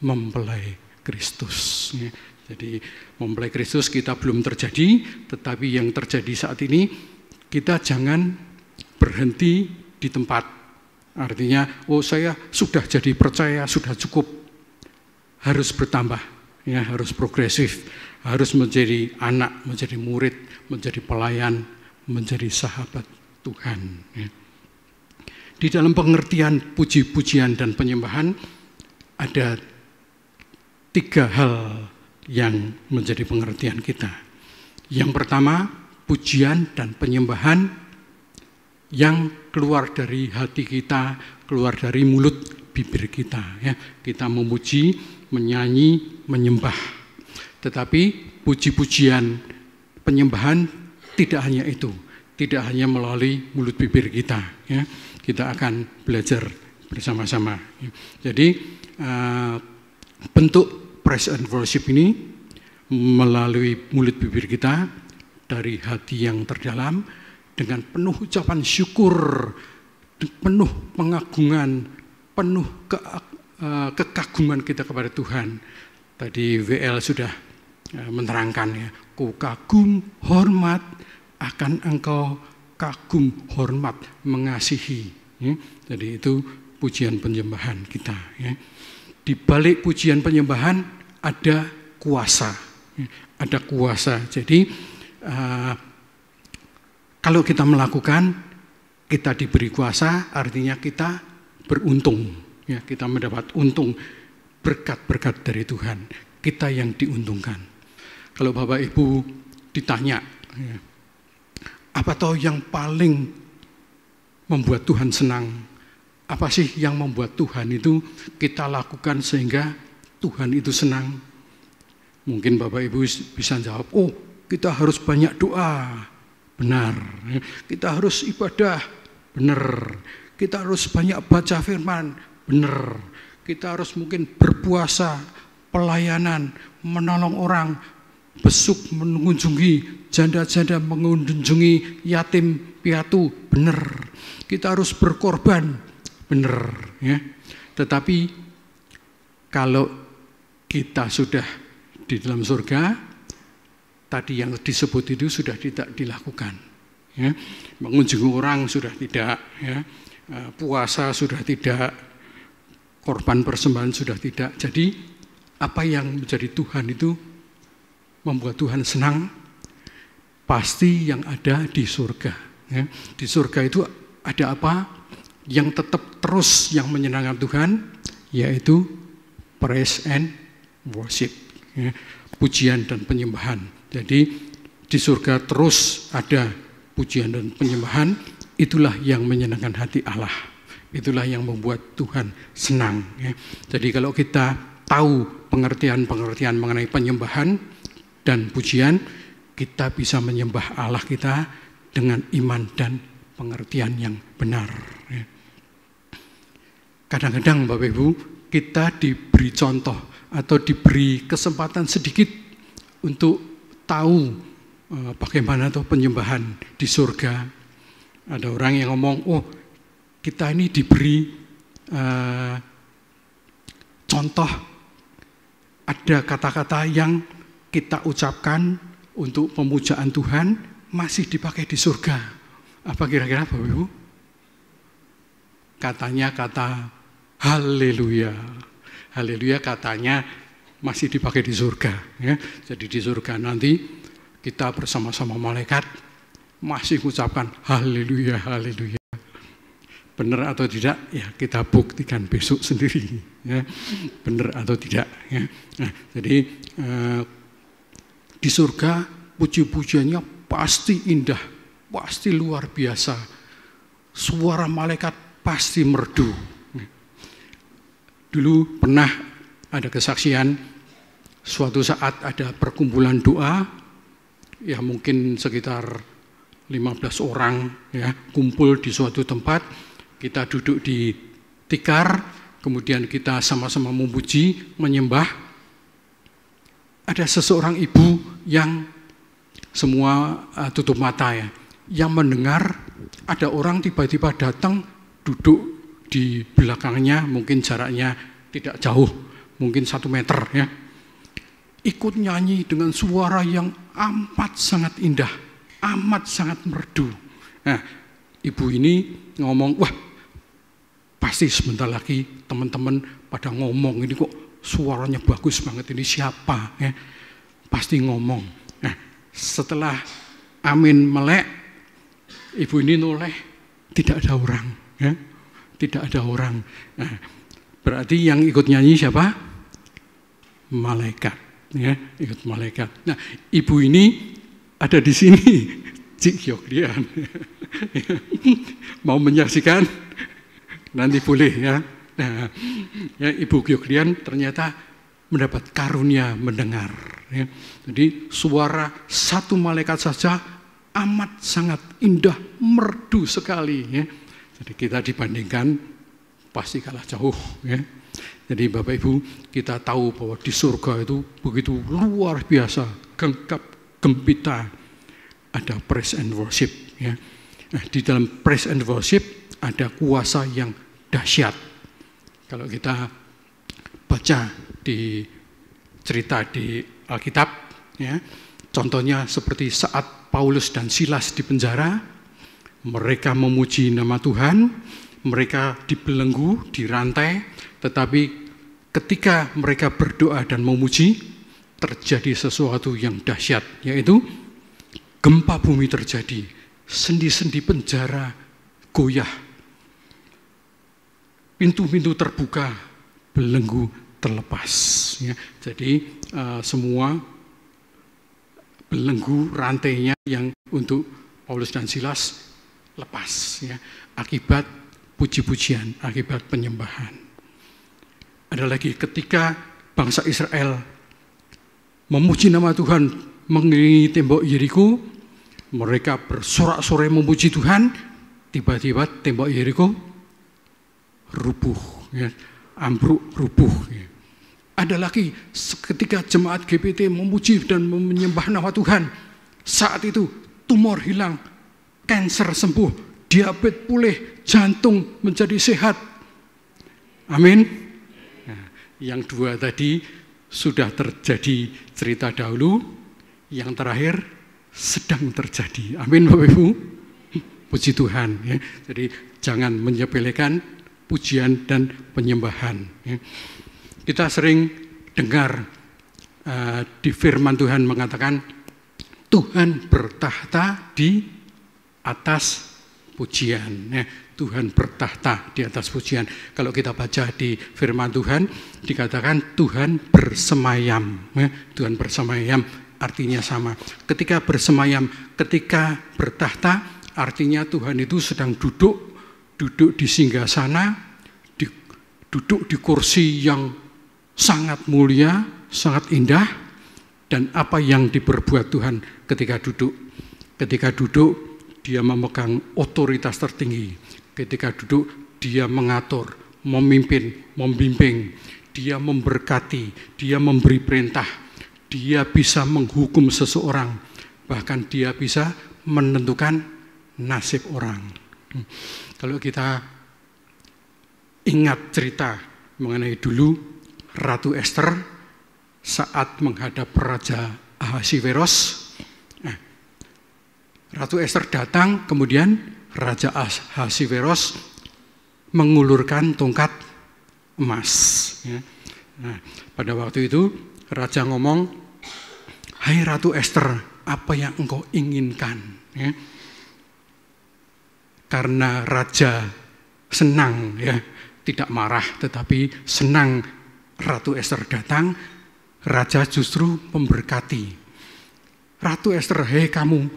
mempelai Kristus. Jadi mempelai Kristus kita belum terjadi, tetapi yang terjadi saat ini kita jangan berhenti di tempat. Artinya, oh saya sudah jadi percaya, sudah cukup. Harus bertambah, ya, harus progresif, harus menjadi anak, menjadi murid, menjadi pelayan, menjadi sahabat Tuhan. Ya. Di dalam pengertian puji-pujian dan penyembahan ada 3 hal yang menjadi pengertian kita. Yang pertama, pujian dan penyembahan yang keluar dari hati kita, keluar dari mulut bibir kita. Ya. Kita memuji, menyanyi, menyembah. Tetapi puji-pujian, penyembahan tidak hanya itu, tidak hanya melalui mulut bibir kita. Ya. Kita akan belajar bersama-sama. Jadi bentuk praise and worship ini melalui mulut bibir kita dari hati yang terdalam dengan penuh ucapan syukur, penuh pengagungan, penuh kekaguman kita kepada Tuhan. Tadi WL sudah menerangkan, ya, ku kagum hormat akan Engkau, kagum hormat mengasihi. Ya. Jadi itu pujian penyembahan kita. Ya. Di balik pujian penyembahan ada kuasa. Ya. Ada kuasa. Jadi kalau kita melakukan, kita diberi kuasa, artinya kita beruntung. Ya, kita mendapat untung, berkat-berkat dari Tuhan. Kita yang diuntungkan. Kalau Bapak Ibu ditanya, ya, apa toh yang paling membuat Tuhan senang? Apa sih yang membuat Tuhan itu kita lakukan sehingga Tuhan itu senang? Mungkin Bapak Ibu bisa jawab, oh kita harus banyak doa. Benar. Kita harus ibadah. Benar. Kita harus banyak baca firman. Benar. Kita harus mungkin berpuasa, pelayanan, menolong orang, besuk, mengunjungi janda-janda, mengunjungi yatim piatu. Benar. Kita harus berkorban. Benar. Ya. Tetapi kalau kita sudah di dalam surga, tadi yang disebut itu sudah tidak dilakukan. Ya. Mengunjungi orang sudah tidak. Ya. Puasa sudah tidak. Korban persembahan sudah tidak. Jadi apa yang menjadi Tuhan itu membuat Tuhan senang, pasti yang ada di surga. Ya. Di surga itu ada apa yang tetap terus yang menyenangkan Tuhan, yaitu praise and worship. Ya. Pujian dan penyembahan. Jadi di surga terus ada pujian dan penyembahan. Itulah yang menyenangkan hati Allah. Itulah yang membuat Tuhan senang. Ya. Jadi kalau kita tahu pengertian-pengertian mengenai penyembahan dan pujian, kita bisa menyembah Allah kita dengan iman dan pengertian yang benar. Ya. Kadang-kadang Bapak Ibu, kita diberi contoh atau diberi kesempatan sedikit untuk tahu bagaimana tuh penyembahan di surga. Ada orang yang ngomong, oh kita ini diberi contoh, ada kata-kata yang kita ucapkan untuk pemujaan Tuhan masih dipakai di surga. Apa kira-kira Bapak Ibu? Katanya kata haleluya. Haleluya katanya masih dipakai di surga. Ya. Jadi di surga nanti kita bersama-sama malaikat masih mengucapkan haleluya, haleluya. Benar atau tidak? Ya kita buktikan besok sendiri. Ya. Benar atau tidak? Ya. Nah, jadi di surga puji-pujiannya pasti indah, pasti luar biasa. Suara malaikat pasti merdu. Dulu pernah ada kesaksian, suatu saat ada perkumpulan doa, ya mungkin sekitar 15 orang ya, kumpul di suatu tempat, kita duduk di tikar, kemudian kita sama-sama memuji, menyembah. Ada seseorang ibu yang semua tutup mata ya, yang mendengar ada orang tiba-tiba datang duduk di belakangnya, mungkin jaraknya tidak jauh, mungkin 1 meter ya. Ikut nyanyi dengan suara yang amat sangat indah, amat sangat merdu. Nah, ibu ini ngomong, wah pasti sebentar lagi teman-teman pada ngomong, ini kok suaranya bagus banget, ini siapa ya? Pasti ngomong. Nah, setelah amin melek, ibu ini noleh, tidak ada orang ya, tidak ada orang. Nah, berarti yang ikut nyanyi siapa? Malaikat ya, ikut malaikat. Nah, ibu ini ada di sini, Cik Yoklian. Mau menyaksikan? Nanti boleh ya. Nah, ya, Ibu Yoklian ternyata mendapat karunia mendengar. Ya. Jadi suara satu malaikat saja amat sangat indah, merdu sekali. Ya. Jadi kita dibandingkan pasti kalah jauh. Ya. Jadi Bapak Ibu, kita tahu bahwa di surga itu begitu luar biasa, gegap gempita, ada praise and worship. Ya. Nah, di dalam praise and worship ada kuasa yang dahsyat. Kalau kita baca di cerita di Alkitab, ya, contohnya seperti saat Paulus dan Silas di penjara, mereka memuji nama Tuhan, mereka dibelenggu, dirantai, tetapi ketika mereka berdoa dan memuji, terjadi sesuatu yang dahsyat, yaitu gempa bumi terjadi, sendi-sendi penjara goyah, pintu-pintu terbuka, belenggu terlepas. Ya. Jadi semua belenggu rantainya yang untuk Paulus dan Silas lepas. Ya. Akibat puji-pujian, akibat penyembahan. Ada lagi ketika bangsa Israel memuji nama Tuhan mengelilingi tembok Yeriko, mereka bersorak-sorai memuji Tuhan, tiba-tiba tembok Yeriko rubuh, ya, ambruk rubuh. Ya. Ada lagi ketika jemaat GPT memuji dan menyembah nama Tuhan, saat itu tumor hilang, kanker sembuh, diabetes pulih, jantung menjadi sehat. Amin. Nah, yang dua tadi sudah terjadi cerita dahulu, yang terakhir sedang terjadi. Amin Bapak Ibu. Puji Tuhan. Ya. Jadi jangan menyepelekan pujian dan penyembahan. Kita sering dengar di firman Tuhan mengatakan Tuhan bertahta di atas pujian. Tuhan bertahta di atas pujian. Kalau kita baca di firman Tuhan dikatakan Tuhan bersemayam. Tuhan bersemayam artinya sama. Ketika bersemayam, ketika bertahta artinya Tuhan itu sedang duduk di singgasana, duduk di kursi yang sangat mulia, sangat indah, dan apa yang diperbuat Tuhan ketika duduk. Ketika duduk, dia memegang otoritas tertinggi. Ketika duduk, dia mengatur, memimpin, membimbing, dia memberkati, dia memberi perintah, dia bisa menghukum seseorang, bahkan dia bisa menentukan nasib orang. Kalau kita ingat cerita mengenai dulu Ratu Ester saat menghadap Raja Ahasiweros, Ratu Ester datang, kemudian Raja Ahasiweros mengulurkan tongkat emas. Nah, pada waktu itu Raja ngomong, "Hai Ratu Ester, apa yang engkau inginkan?" Karena Raja senang, ya, tidak marah, tetapi senang Ratu Ester datang, Raja justru memberkati. Ratu Ester, hei kamu,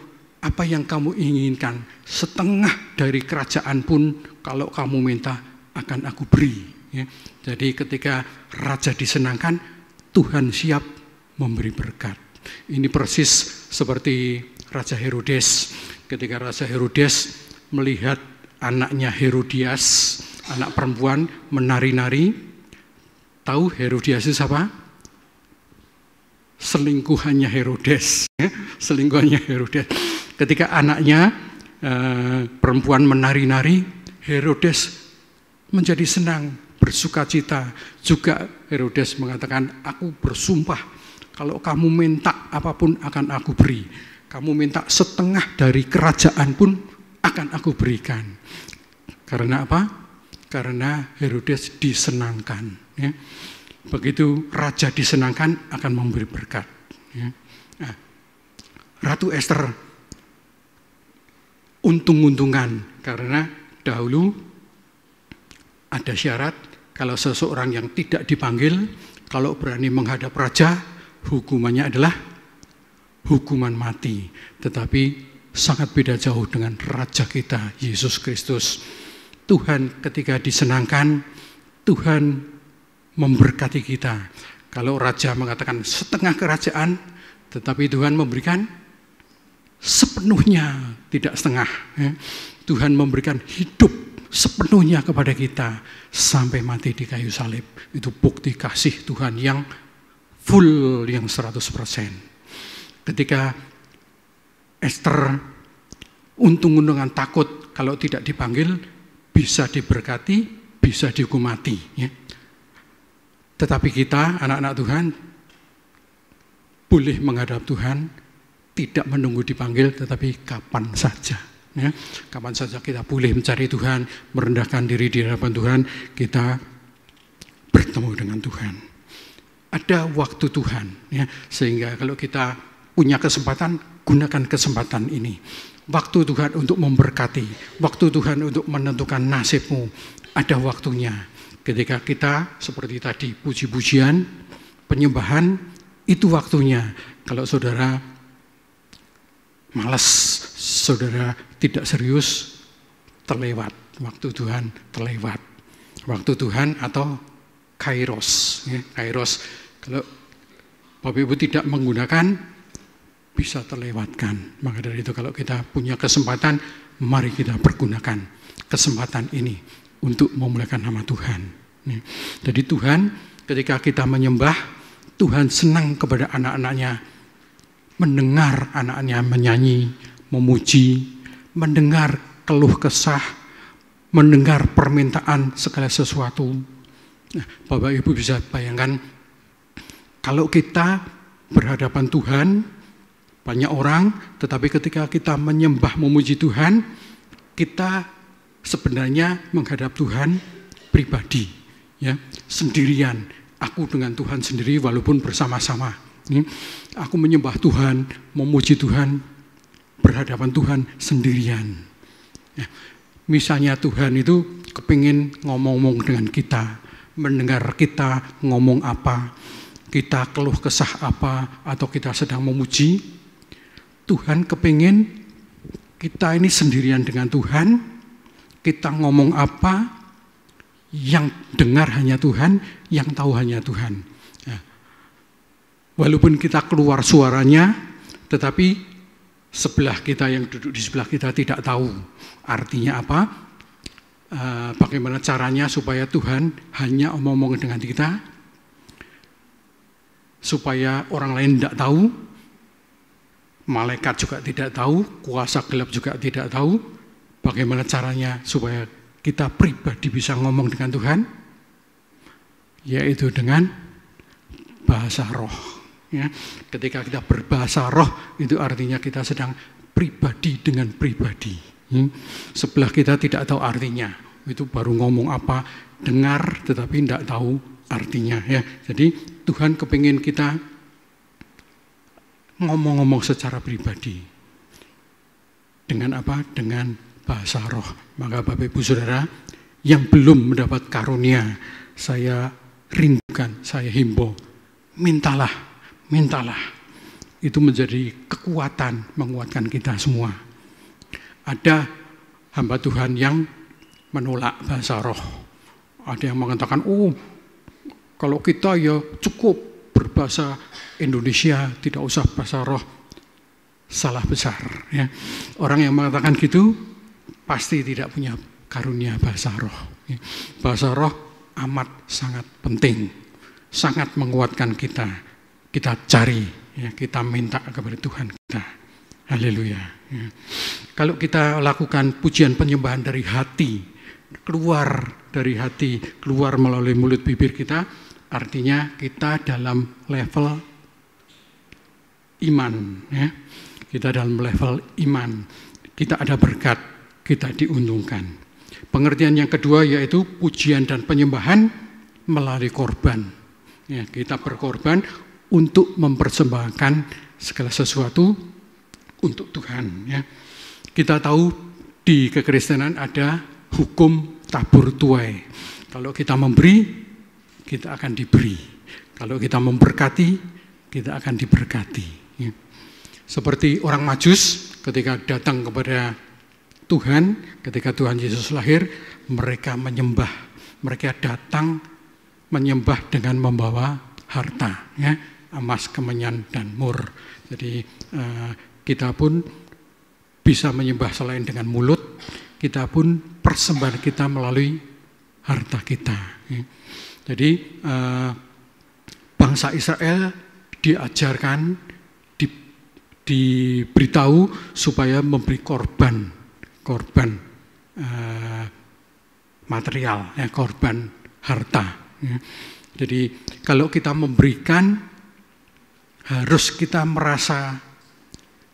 apa yang kamu inginkan, setengah dari kerajaan pun kalau kamu minta akan aku beri. Ya. Jadi ketika raja disenangkan, Tuhan siap memberi berkat. Ini persis seperti Raja Herodes. Ketika Raja Herodes melihat anaknya Herodias, anak perempuan menari-nari, tahu Herodias itu siapa? Selingkuhannya Herodes. Selingkuhannya Herodes. Ketika anaknya perempuan menari-nari, Herodes menjadi senang, bersuka cita. Juga Herodes mengatakan, aku bersumpah kalau kamu minta apapun akan aku beri. Kamu minta setengah dari kerajaan pun akan aku berikan. Karena apa? Karena Herodes disenangkan. Ya. Begitu raja disenangkan akan memberi berkat. Ya. Nah, Ratu Ester untung-untungan karena dahulu ada syarat kalau seseorang yang tidak dipanggil, kalau berani menghadap raja, hukumannya adalah hukuman mati. Tetapi sangat beda jauh dengan raja kita, Yesus Kristus. Tuhan ketika disenangkan, Tuhan memberkati kita. Kalau raja mengatakan setengah kerajaan, tetapi Tuhan memberikan sepenuhnya, tidak setengah. Ya. Tuhan memberikan hidup sepenuhnya kepada kita sampai mati di kayu salib. Itu bukti kasih Tuhan yang full, yang 100%. Ketika Ester untung-untungan takut kalau tidak dipanggil, bisa diberkati, bisa dihukum mati. Ya. Tetapi kita, anak-anak Tuhan, boleh menghadap Tuhan, tidak menunggu dipanggil, tetapi kapan saja. Ya. Kapan saja kita boleh mencari Tuhan, merendahkan diri di hadapan Tuhan, kita bertemu dengan Tuhan. Ada waktu Tuhan, ya, sehingga kalau kita punya kesempatan, gunakan kesempatan ini. Waktu Tuhan untuk memberkati, waktu Tuhan untuk menentukan nasibmu, ada waktunya. Ketika kita seperti tadi puji-pujian, penyembahan, itu waktunya. Kalau saudara malas, saudara tidak serius, terlewat. Waktu Tuhan terlewat. Waktu Tuhan atau kairos. Ya, kairos. Kalau Bapak Ibu tidak menggunakan, bisa terlewatkan. Maka dari itu kalau kita punya kesempatan, mari kita pergunakan kesempatan ini untuk memuliakan nama Tuhan. Ya. Jadi Tuhan ketika kita menyembah, Tuhan senang kepada anak-anaknya, mendengar anak-anaknya menyanyi, memuji, mendengar keluh kesah, mendengar permintaan segala sesuatu. Nah, Bapak Ibu bisa bayangkan, kalau kita berhadapan Tuhan, banyak orang, tetapi ketika kita menyembah, memuji Tuhan, kita sebenarnya menghadap Tuhan pribadi, ya, sendirian. Aku dengan Tuhan sendiri walaupun bersama-sama. Aku menyembah Tuhan, memuji Tuhan, berhadapan Tuhan sendirian. Ya, misalnya Tuhan itu kepingin ngomong-ngomong dengan kita, mendengar kita ngomong apa, kita keluh kesah apa, atau kita sedang memuji, Tuhan kepingin kita ini sendirian dengan Tuhan, kita ngomong apa, yang dengar hanya Tuhan, yang tahu hanya Tuhan. Ya. Walaupun kita keluar suaranya, tetapi sebelah kita yang duduk di sebelah kita tidak tahu artinya apa, bagaimana caranya supaya Tuhan hanya omong-omong dengan kita, supaya orang lain tidak tahu, malaikat juga tidak tahu, kuasa gelap juga tidak tahu, bagaimana caranya supaya kita pribadi bisa ngomong dengan Tuhan, yaitu dengan bahasa roh. Ya. Ketika kita berbahasa roh, itu artinya kita sedang pribadi dengan pribadi. Sebelah kita tidak tahu artinya, itu baru ngomong apa, dengar tetapi tidak tahu artinya. Ya. Jadi Tuhan kepingin kita ngomong-ngomong secara pribadi. Dengan apa? Dengan bahasa roh. Maka Bapak Ibu Saudara yang belum mendapat karunia, saya rindukan, saya himbau, mintalah. itu menjadi kekuatan, menguatkan kita semua. Ada hamba Tuhan yang menolak bahasa roh. Ada yang mengatakan, oh kalau kita ya cukup berbahasa Indonesia, tidak usah bahasa roh. Salah besar. Ya. Orang yang mengatakan gitu pasti tidak punya karunia bahasa roh. Ya. Bahasa roh amat sangat penting, sangat menguatkan kita. Kita cari, ya, kita minta kepada Tuhan kita. Haleluya. Ya. Kalau kita lakukan pujian penyembahan dari hati, keluar dari hati, keluar melalui mulut bibir kita, artinya kita dalam level iman. Ya. Kita dalam level iman, kita ada berkat, kita diuntungkan. Pengertian yang kedua yaitu pujian dan penyembahan melalui korban. Ya, kita berkorban untuk mempersembahkan segala sesuatu untuk Tuhan. Ya. Kita tahu di kekristenan ada hukum tabur tuai. Kalau kita memberi, kita akan diberi. Kalau kita memberkati, kita akan diberkati. Ya. Seperti orang Majus ketika datang kepada Tuhan, ketika Tuhan Yesus lahir, mereka menyembah. Mereka datang menyembah dengan membawa harta, ya, emas, kemenyan, dan mur. Jadi kita pun bisa menyembah selain dengan mulut, kita pun persembahan kita melalui harta kita. Ya. Jadi bangsa Israel diajarkan, diberitahu supaya memberi korban material, ya, korban harta. Ya. Jadi kalau kita memberikan, harus kita merasa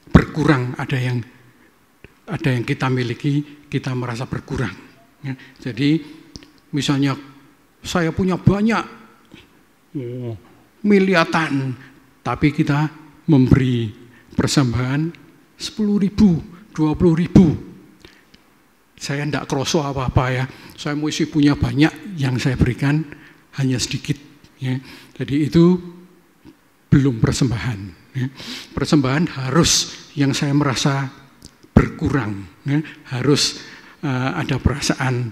berkurang. Ada yang kita miliki, kita merasa berkurang. Ya. Jadi misalnya saya punya banyak, miliatan, tapi kita memberi persembahan 10.000, 20.000. Saya tidak kroso apa-apa ya. Saya mesti punya banyak, yang saya berikan hanya sedikit. Ya. Jadi itu belum persembahan. Ya. Persembahan harus yang saya merasa berkurang. Ya. Harus ada perasaan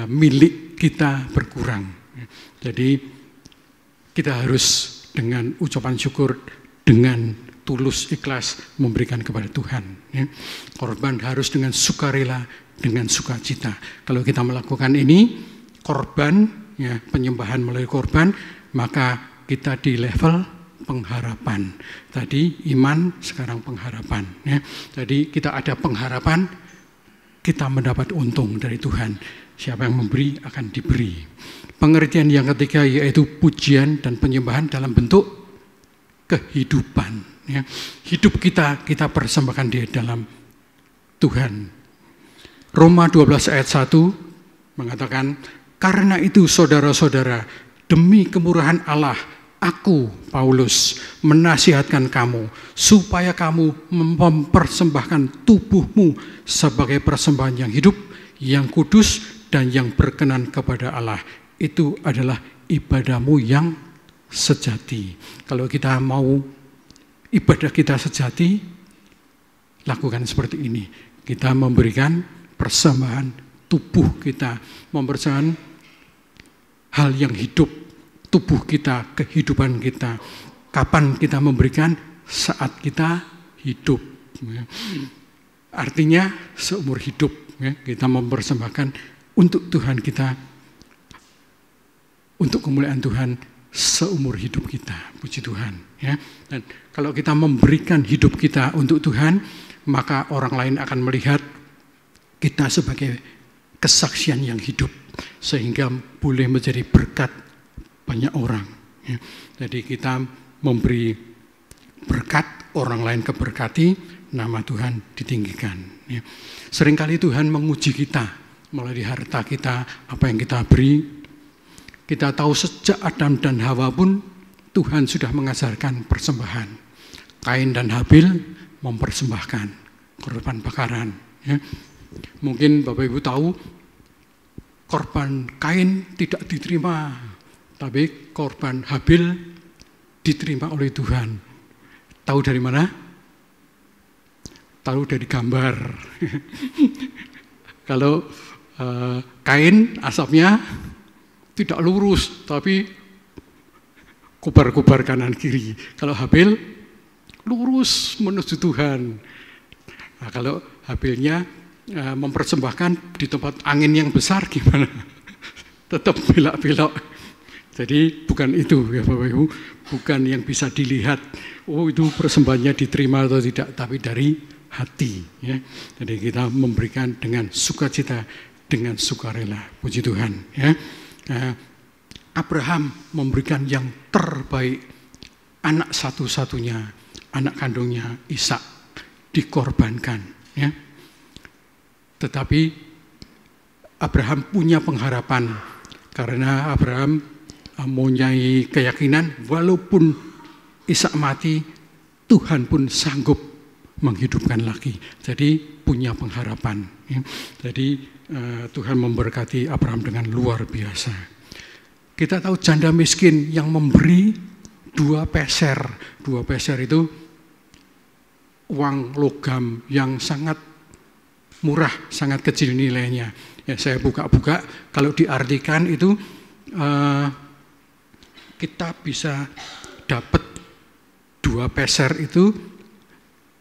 milik kita berkurang. Ya. Jadi kita harus dengan ucapan syukur, dengan tulus ikhlas memberikan kepada Tuhan. Ya. Korban harus dengan sukarela, dengan sukacita. Kalau kita melakukan ini, korban, ya, penyembahan melalui korban, maka kita di level pengharapan. Tadi iman, sekarang pengharapan. Ya. Jadi kita ada pengharapan, kita mendapat untung dari Tuhan. Siapa yang memberi akan diberi. Pengertian yang ketiga yaitu pujian dan penyembahan dalam bentuk kehidupan. Ya, hidup kita persembahkan di dalam Tuhan. Roma 12 ayat 1 mengatakan, karena itu saudara-saudara, demi kemurahan Allah, aku, Paulus, menasihatkan kamu, supaya kamu mempersembahkan tubuhmu sebagai persembahan yang hidup, yang kudus, dan yang berkenan kepada Allah. Itu adalah ibadahmu yang sejati. Kalau kita mau ibadah kita sejati, lakukan seperti ini. Kita memberikan persembahan tubuh kita, mempersembahkan hal yang hidup, tubuh kita, kehidupan kita. Kapan kita memberikan? Saat kita hidup. Artinya seumur hidup, kita mempersembahkan untuk Tuhan kita, untuk kemuliaan Tuhan seumur hidup kita. Puji Tuhan. Ya. Dan kalau kita memberikan hidup kita untuk Tuhan, maka orang lain akan melihat kita sebagai kesaksian yang hidup, sehingga boleh menjadi berkat banyak orang. Ya. Jadi kita memberi berkat, orang lain keberkati, nama Tuhan ditinggikan. Ya. Seringkali Tuhan menguji kita melalui harta kita, apa yang kita beri. Kita tahu sejak Adam dan Hawa pun Tuhan sudah mengajarkan persembahan. Kain dan Habil mempersembahkan korban bakaran. Ya. Mungkin Bapak Ibu tahu korban Kain tidak diterima, tapi korban Habil diterima oleh Tuhan. Tahu dari mana? Tahu dari gambar. Kalau Kain asapnya tidak lurus, tapi kubar-kubar kanan kiri. Kalau Habil lurus menuju Tuhan. Nah, kalau Habilnya mempersembahkan di tempat angin yang besar gimana? Tetap belok-belok. Jadi bukan itu ya Bapak Ibu, bukan yang bisa dilihat. Oh itu persembahannya diterima atau tidak, tapi dari hati. Ya. Jadi kita memberikan dengan sukacita, dengan sukarela. Puji Tuhan. Ya. Abraham memberikan yang terbaik, anak satu-satunya, anak kandungnya Ishak dikorbankan. Ya. Tetapi Abraham punya pengharapan, karena Abraham mempunyai keyakinan walaupun Ishak mati, Tuhan pun sanggup menghidupkan lagi. Jadi punya pengharapan. Ya. Jadi Tuhan memberkati Abraham dengan luar biasa. Kita tahu janda miskin yang memberi 2 peser. 2 peser itu uang logam yang sangat murah, sangat kecil nilainya. Ya, saya buka-buka, kalau diartikan itu kita bisa dapat 2 peser itu,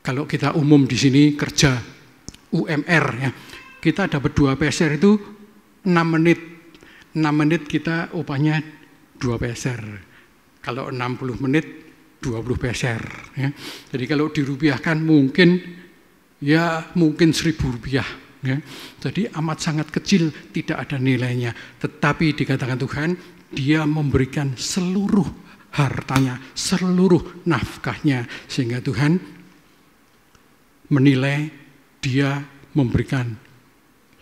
kalau kita umum di sini kerja UMR ya, kita dapat 2 peser itu 6 menit. 6 menit kita upahnya 2 peser. Kalau 60 menit 20 peser. Ya. Jadi kalau dirupiahkan mungkin 1.000 rupiah. Ya. Jadi amat sangat kecil, tidak ada nilainya. Tetapi dikatakan Tuhan, Dia memberikan seluruh hartanya, seluruh nafkahnya. Sehingga Tuhan menilai Dia memberikan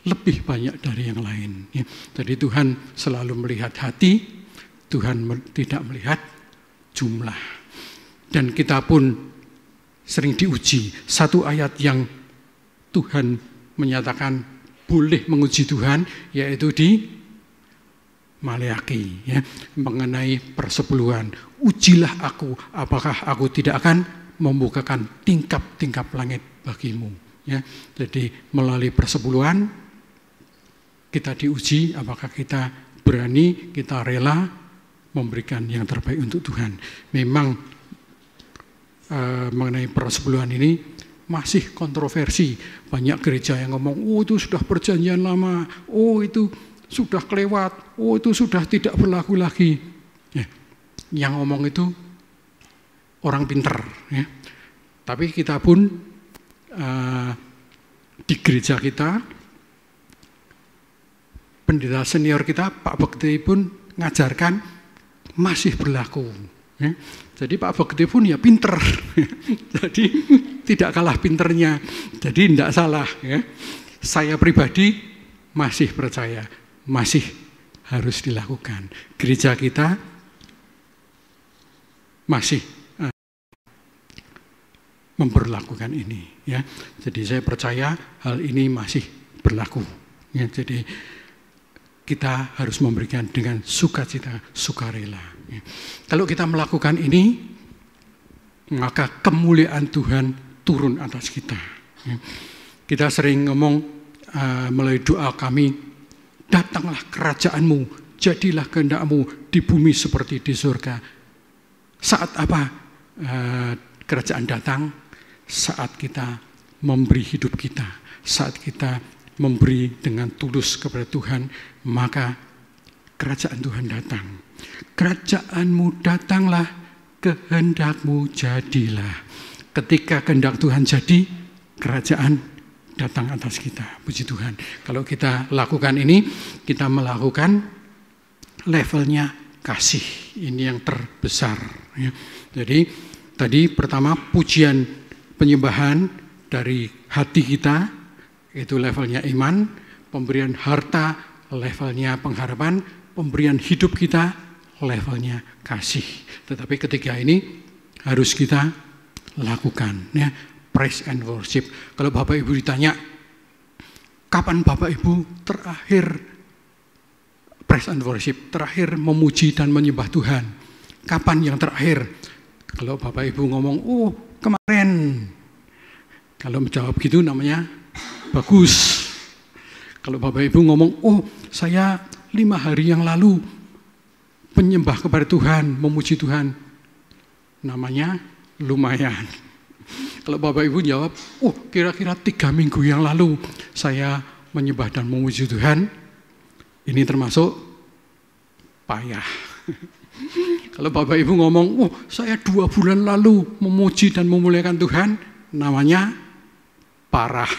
lebih banyak dari yang lain. Ya. Jadi Tuhan selalu melihat hati, Tuhan tidak melihat jumlah. Dan kita pun sering diuji. Satu ayat yang Tuhan menyatakan boleh menguji Tuhan, yaitu di Maleaki, ya, mengenai persepuluhan. Ujilah aku, apakah aku tidak akan membukakan tingkap-tingkap langit bagimu. Ya. Jadi melalui persepuluhan kita diuji, apakah kita berani, kita rela memberikan yang terbaik untuk Tuhan. Memang mengenai persepuluhan ini masih kontroversi. Banyak gereja yang ngomong, oh itu sudah perjanjian lama, oh itu sudah kelewat, oh itu sudah tidak berlaku lagi. Ya. Yang ngomong itu orang pinter. Ya. Tapi kita pun di gereja kita, pendeta senior kita, Pak Bekti pun ngajarkan masih berlaku. Ya. Jadi Pak Bekti pun ya pinter. Jadi tidak kalah pinternya. Jadi tidak salah. Ya. Saya pribadi masih percaya, masih harus dilakukan. Gereja kita masih memperlakukan ini. Ya. Jadi saya percaya hal ini masih berlaku. Ya. Jadi kita harus memberikan dengan sukacita, sukarela. Ya. Kalau kita melakukan ini, maka kemuliaan Tuhan turun atas kita. Ya. Kita sering ngomong melalui doa kami, datanglah kerajaanmu, jadilah kehendak-mu di bumi seperti di surga. Saat apa kerajaan datang? Saat kita memberi hidup kita, saat kita memberi dengan tulus kepada Tuhan, maka kerajaan Tuhan datang. Kerajaanmu datanglah, kehendakmu jadilah. Ketika kehendak Tuhan jadi, kerajaan datang atas kita. Puji Tuhan. Kalau kita lakukan ini, kita melakukan levelnya kasih. Ini yang terbesar. Ya. Jadi tadi pertama pujian penyembahan dari hati kita, itu levelnya iman. Pemberian harta levelnya pengharapan. Pemberian hidup kita levelnya kasih. Tetapi ketiga ini harus kita lakukan. Ya. Praise and worship. Kalau Bapak Ibu ditanya, kapan Bapak Ibu terakhir praise and worship, terakhir memuji dan menyembah Tuhan? Kapan yang terakhir? Kalau Bapak Ibu ngomong, oh keren. Kalau menjawab gitu namanya bagus. Kalau Bapak Ibu ngomong, oh saya 5 hari yang lalu penyembah kepada Tuhan, memuji Tuhan, namanya lumayan. Kalau Bapak Ibu jawab, oh kira-kira 3 minggu yang lalu saya menyembah dan memuji Tuhan, ini termasuk payah. Kalau Bapak Ibu ngomong, oh saya 2 bulan lalu memuji dan memuliakan Tuhan, namanya parah.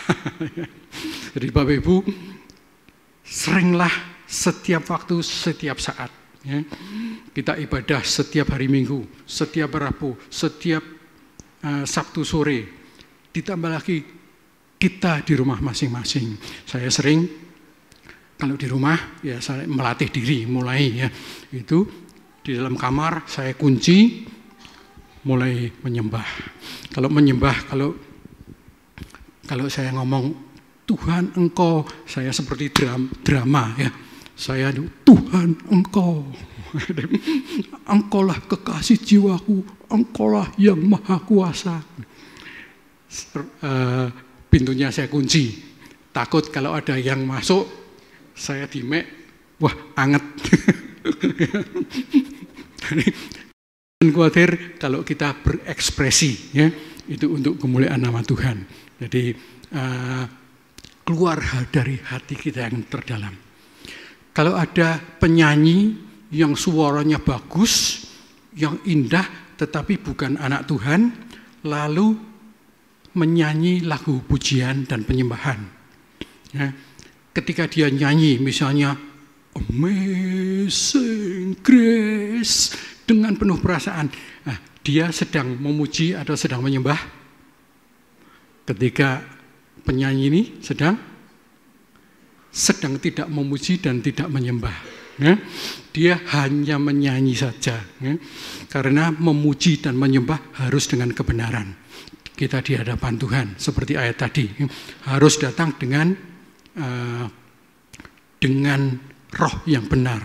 Jadi Bapak Ibu, seringlah setiap waktu, setiap saat. Ya. Kita ibadah setiap hari Minggu, setiap Rabu, setiap Sabtu sore. Ditambah lagi kita di rumah masing-masing. Saya sering kalau di rumah ya saya melatih diri mulai ya. Itu di dalam kamar saya kunci mulai menyembah. Kalau menyembah, kalau saya ngomong Tuhan Engkau, saya seperti drama ya. Saya Tuhan Engkau, Engkaulah kekasih jiwaku, Engkaulah yang maha kuasa. Pintunya saya kunci, takut kalau ada yang masuk, saya dimek, wah anget. Dan khawatir kalau kita berekspresi, ya, itu untuk kemuliaan nama Tuhan. Jadi keluar dari hati kita yang terdalam. Kalau ada penyanyi yang suaranya bagus, yang indah, tetapi bukan anak Tuhan, lalu menyanyi lagu pujian dan penyembahan. Ya, ketika dia nyanyi, misalnya Amazing Grace dengan penuh perasaan, nah, dia sedang memuji atau sedang menyembah. Ketika penyanyi ini sedang tidak memuji dan tidak menyembah, ya. Dia hanya menyanyi saja, ya. Karena memuji dan menyembah harus dengan kebenaran. Kita di hadapan Tuhan seperti ayat tadi, ya. Harus datang dengan roh yang benar,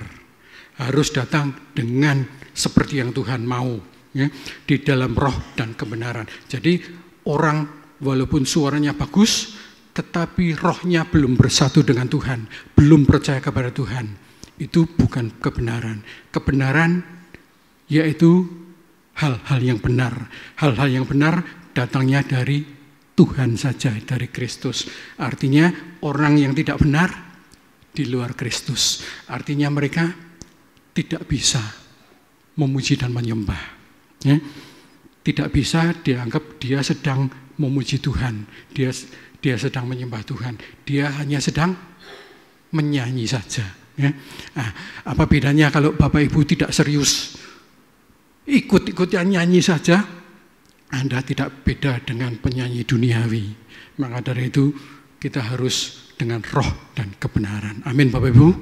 harus datang dengan seperti yang Tuhan mau, ya. Di dalam roh dan kebenaran. Jadi orang walaupun suaranya bagus, tetapi rohnya belum bersatu dengan Tuhan, belum percaya kepada Tuhan, itu bukan kebenaran. Kebenaran yaitu hal-hal yang benar. Hal-hal yang benar datangnya dari Tuhan saja, dari Kristus. Artinya orang yang tidak benar di luar Kristus. Artinya mereka tidak bisa memuji dan menyembah. Ya. Tidak bisa dianggap dia sedang memuji Tuhan. Dia sedang menyembah Tuhan. Dia hanya sedang menyanyi saja. Ya. Nah, apa bedanya kalau Bapak Ibu tidak serius, ikut-ikutan nyanyi saja, Anda tidak beda dengan penyanyi duniawi. Maka dari itu kita harus dengan roh dan kebenaran. Amin Bapak Ibu.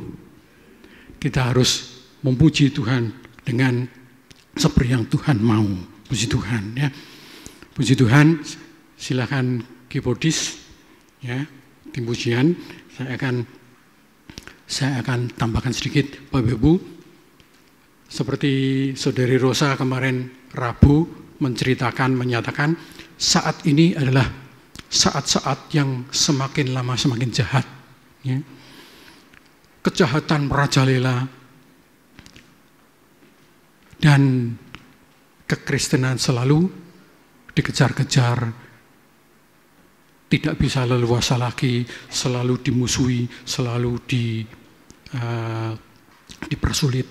Kita harus memuji Tuhan dengan seperti yang Tuhan mau. Puji Tuhan, ya. Puji Tuhan. Silakan keyboardis, ya, tim pujian. Saya akan tambahkan sedikit, Bapak Ibu. Seperti Saudari Rosa kemarin Rabu menyatakan saat ini adalah saat-saat yang semakin lama semakin jahat. Ya. Kejahatan merajalela dan kekristenan selalu dikejar-kejar, tidak bisa leluasa lagi, selalu dimusuhi, selalu dipersulit.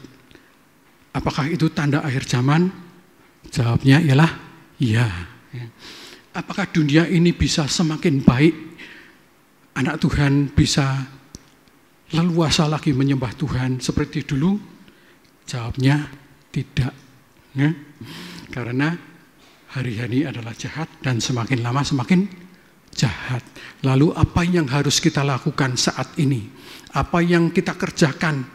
Apakah itu tanda akhir zaman? Jawabnya ialah iya. Apakah dunia ini bisa semakin baik? Anak Tuhan bisa leluasa lagi menyembah Tuhan seperti dulu? Jawabnya tidak. Ya. Karena hari-hari adalah jahat dan semakin lama semakin jahat. Lalu apa yang harus kita lakukan saat ini? Apa yang kita kerjakan?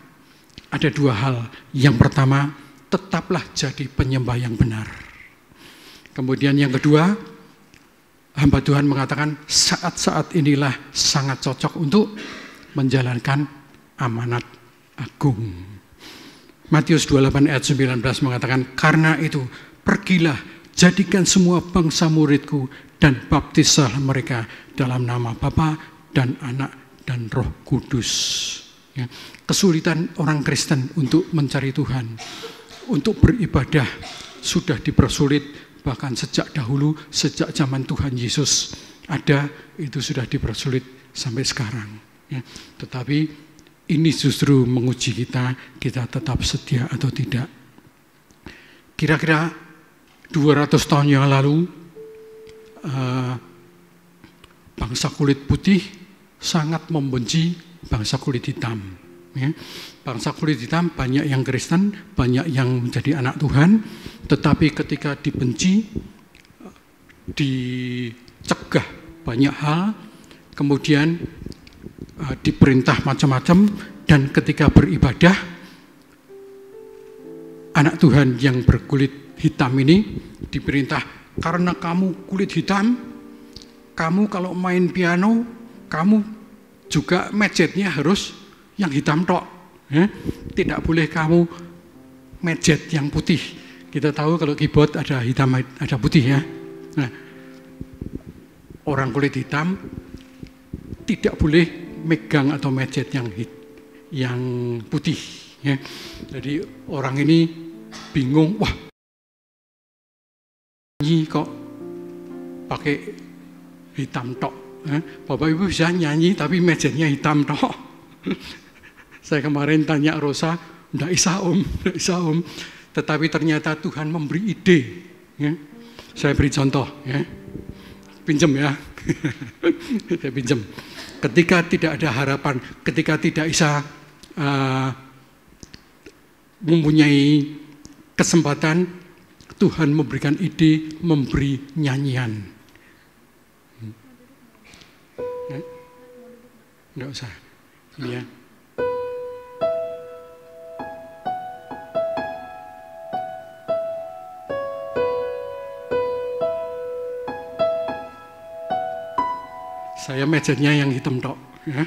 Ada 2 hal. Yang pertama, tetaplah jadi penyembah yang benar. Kemudian yang kedua, hamba Tuhan mengatakan saat-saat inilah sangat cocok untuk menjalankan amanat agung. Matius 28 ayat 19 mengatakan, karena itu pergilah, jadikan semua bangsa muridku dan baptislah mereka dalam nama Bapa dan Anak dan Roh Kudus. Ya. Kesulitan orang Kristen untuk mencari Tuhan, untuk beribadah sudah dipersulit bahkan sejak dahulu, sejak zaman Tuhan Yesus ada, itu sudah dipersulit sampai sekarang. Ya. Tetapi ini justru menguji kita tetap setia atau tidak. Kira-kira 200 tahun yang lalu, bangsa kulit putih sangat membenci bangsa kulit hitam. Ya. Bangsa kulit hitam banyak yang Kristen, banyak yang menjadi anak Tuhan, tetapi ketika dibenci, dicegah banyak hal, kemudian diperintah macam-macam, dan ketika beribadah, anak Tuhan yang berkulit hitam ini diperintah, karena kamu kulit hitam, kamu kalau main piano, kamu juga medjetnya harus yang hitam tok. Ya? Tidak boleh kamu medjet yang putih. Kita tahu kalau keyboard ada hitam, ada putih ya. Nah, orang kulit hitam tidak boleh megang atau medjet yang putih. Ya. Jadi orang ini bingung, wah, nyanyi kok pakai hitam tok. Bapak Ibu bisa nyanyi tapi medjetnya hitam tok. Saya kemarin tanya Rosa, enggak bisa om. Tetapi ternyata Tuhan memberi ide. Ya. Saya beri contoh, ya. Pinjam ya. Saya pinjam. Ketika tidak ada harapan, ketika tidak bisa mempunyai kesempatan, Tuhan memberikan ide, memberi nyanyian. Enggak usah. Ya. Saya medjetnya yang hitam tok. Ya.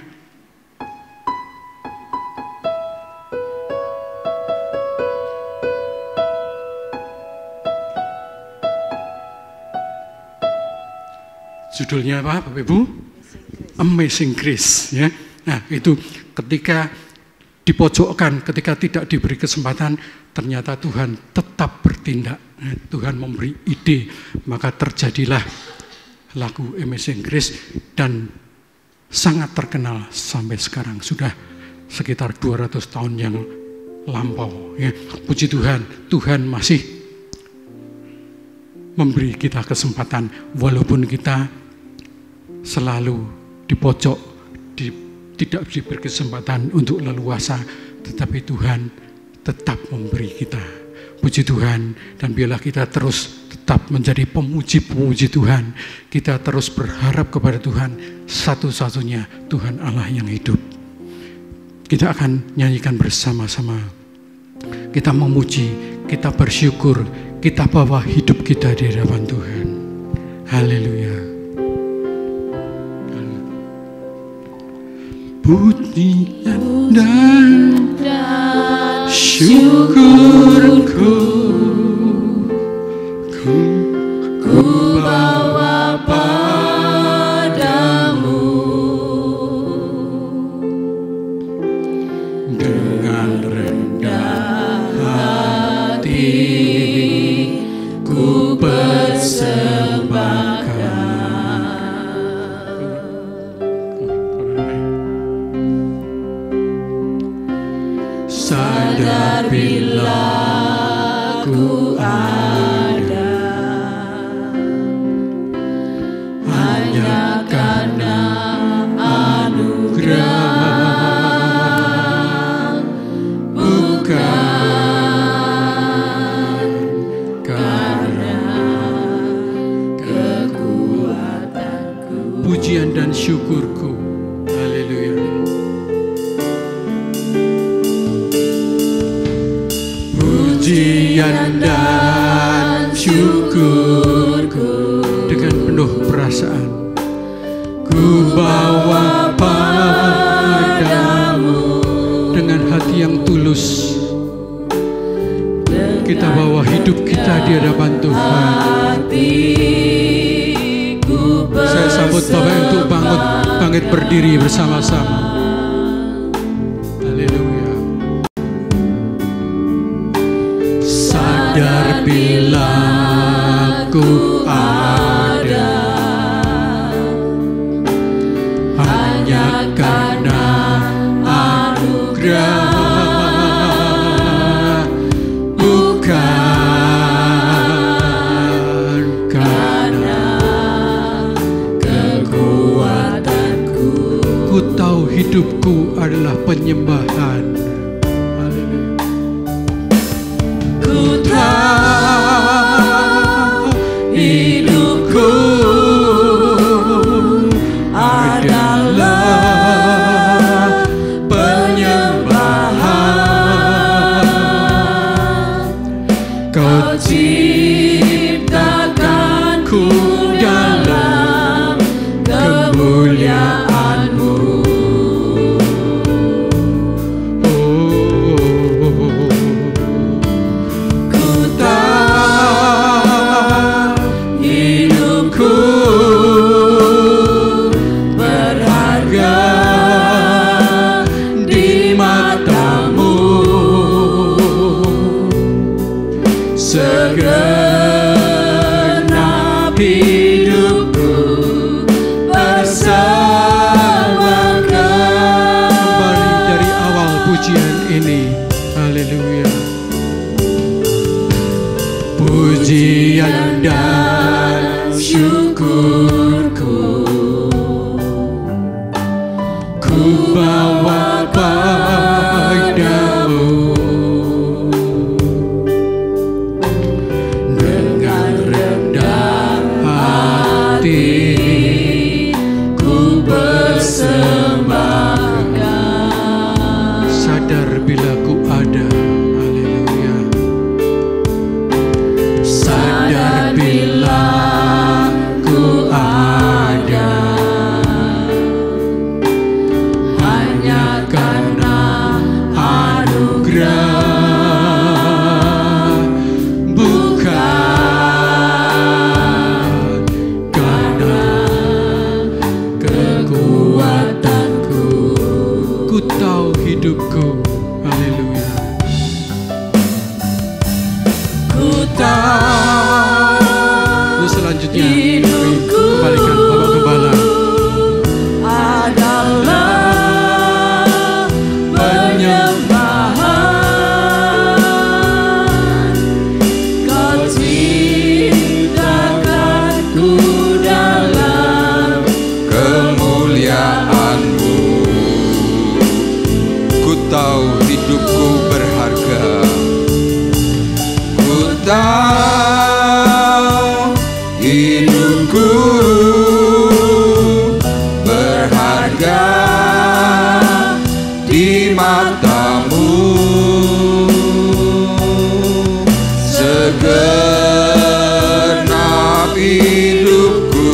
Judulnya apa, Bapak Ibu? Amazing Grace. Ya. Nah, itu ketika dipojokkan, ketika tidak diberi kesempatan, ternyata Tuhan tetap bertindak. Tuhan memberi ide, maka terjadilah lagu Amazing Grace dan sangat terkenal sampai sekarang, sudah sekitar 200 tahun yang lampau. Ya. Puji Tuhan, Tuhan masih memberi kita kesempatan walaupun kita selalu di pojok, tidak diberi kesempatan untuk leluasa, tetapi Tuhan tetap memberi kita. Puji Tuhan, dan biarlah kita terus tetap menjadi pemuji-pemuji Tuhan. Kita terus berharap kepada Tuhan, satu-satunya Tuhan Allah yang hidup. Kita akan nyanyikan bersama-sama. Kita memuji, kita bersyukur, kita bawa hidup kita di hadapan Tuhan. Haleluya. Pujian dan syukurku ku bawa padamu dengan rendah hati, ku persembahkan. Sadar bila ku ada hanya karena anugerah, bukan karena kekuatanku. Pujian dan syukurku, haleluya. Pujian dan syukurku dengan penuh perasaan ku bawa padamu dengan hati yang tulus. Kita bawa hidup kita di di hadapan Tuhan. Saya sambut Bapak untuk bangkit berdiri bersama-sama. Haleluya. Sadar bila ku ada hanya karena anugerah, bukan karena kekuatanku. Ku tahu hidupku adalah penyembahan. Haleluya. Ku tahu hidupku adalah penyembahan. Kau ciptakanku dalam kemuliaan-Mu. Ku tahu hidupku berharga di mata-Mu. Segenap hidupku persembahkan. Kembali dari awal pujian ini. Haleluya. Pujian dan syukurku ku bawa padamu. Dengan rendah hati ku persembahkan. Sadar bila ku ada. Haleluya. Sadar bila ku ada hanya karena anugerah, bukan karena kekuatanku. Ku tahu hidupku. Haleluya. Ku tahu. Terus selanjutnya kembalikan Bapak Gembala. Adalah penyembahan. Kau ciptakanku dalam kemuliaan-Mu. Ku tahu hidupku berharga. Ku tahu hidupku berharga di mata-Mu. Segenap hidupku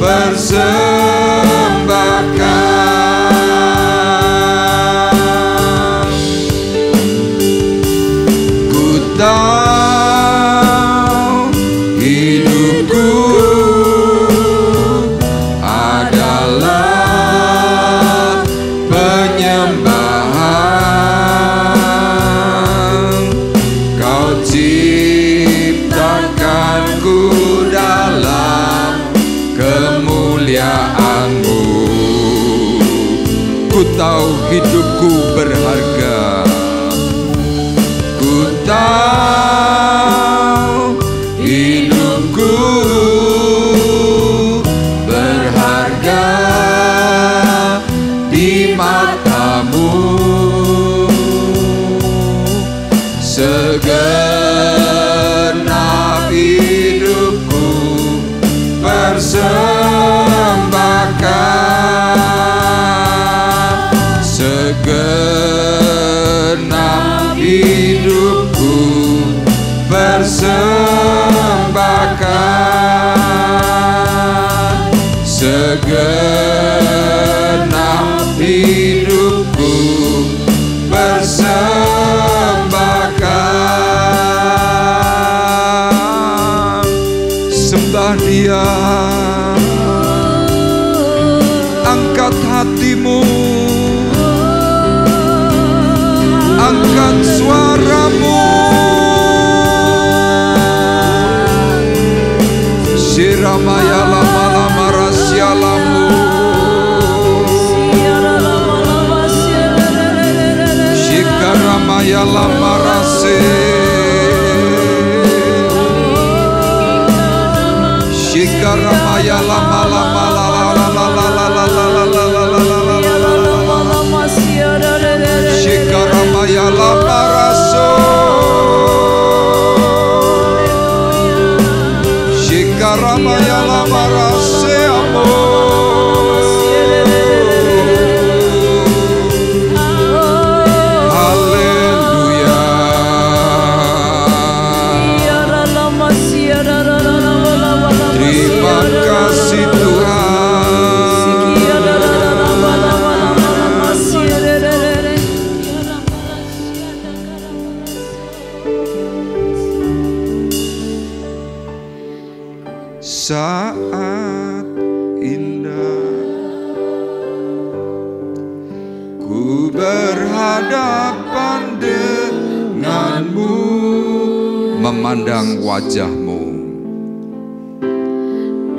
persembahkan. Ku tahu hidupku adalah penyembahan. Kau ciptakanku dalam kemuliaan-Mu. Ku tahu hidupku berharga. Ku tahu hidupku berharga di mata-Mu. Segenap hidupku persembahkan. Segenap hidupku persembahkan. Segenap hidupku persembahkan. hatimu, angkat suaramu. Siramaya lama lama rasyalamu, Shikaramaya lama rase, Shikaramaya lama lama la la la la la la la la la la la la, Shikaramaya lama raso, Shikaramaya lama rase amo. Terima kasih Tuhan. Saat indah ku berhadapan denganmu, memandang wajahmu,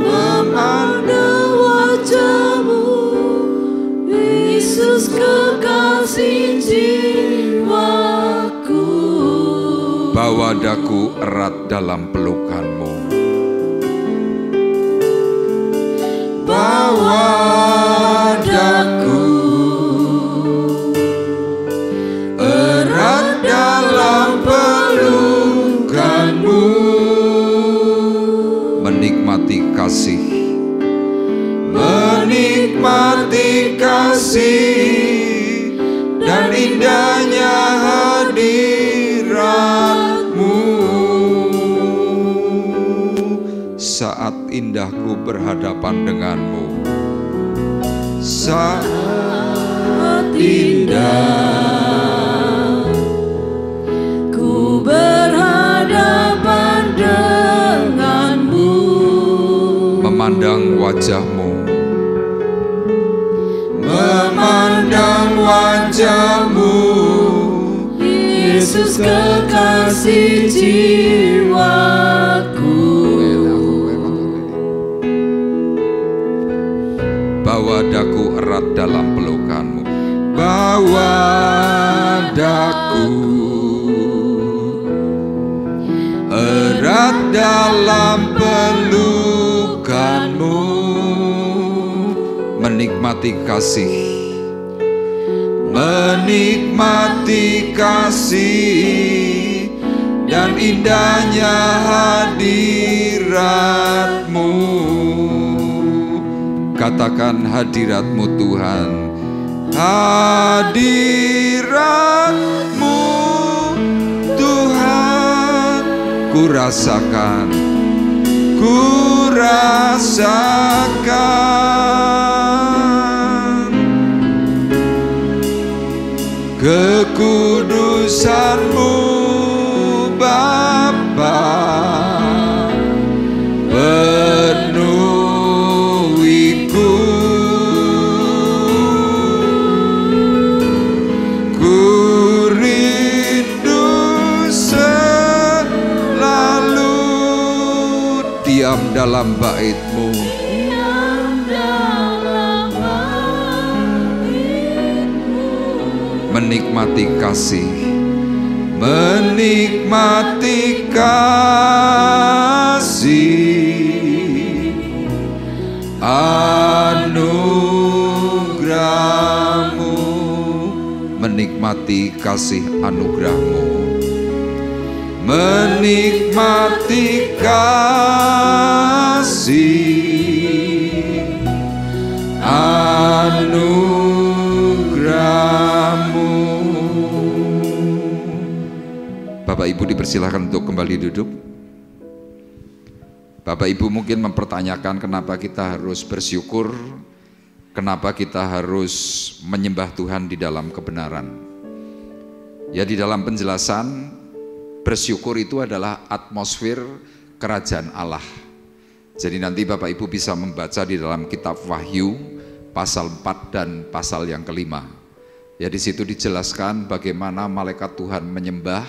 memandang wajahmu, Yesus kekasih jiwaku. Bawa daku erat dalam pelukanmu, bawa daku erat dalam pelukanmu, menikmati kasih, menikmati kasih dan indahnya hadiratmu. Saat indahku berhadapan denganmu, saat indah ku berhadapan denganmu, memandang wajahmu, memandang wajahmu, Yesus kekasih jiwaku. Bawa daku erat dalam pelukanmu, bawa daku erat dalam pelukanmu, menikmati kasih, menikmati kasih dan indahnya hadiratmu. Katakan hadiratmu Tuhan, hadiratmu Tuhan, ku rasakan, ku rasakan kekudusanmu Bapa, penuhiku, ku rindu selalu diam dalam bait-Mu, menikmati kasih, menikmati kasih anugerah-Mu, menikmati kasih anugerah-Mu, menikmati kasih anugerah-Mu. Bapak Ibu dipersilahkan untuk kembali duduk. Bapak Ibu mungkin mempertanyakan kenapa kita harus bersyukur, kenapa kita harus menyembah Tuhan di dalam kebenaran. Ya, di dalam penjelasan, bersyukur itu adalah atmosfer kerajaan Allah. Jadi nanti Bapak Ibu bisa membaca di dalam kitab Wahyu pasal 4 dan pasal yang kelima. Ya, di situ dijelaskan bagaimana malaikat Tuhan menyembah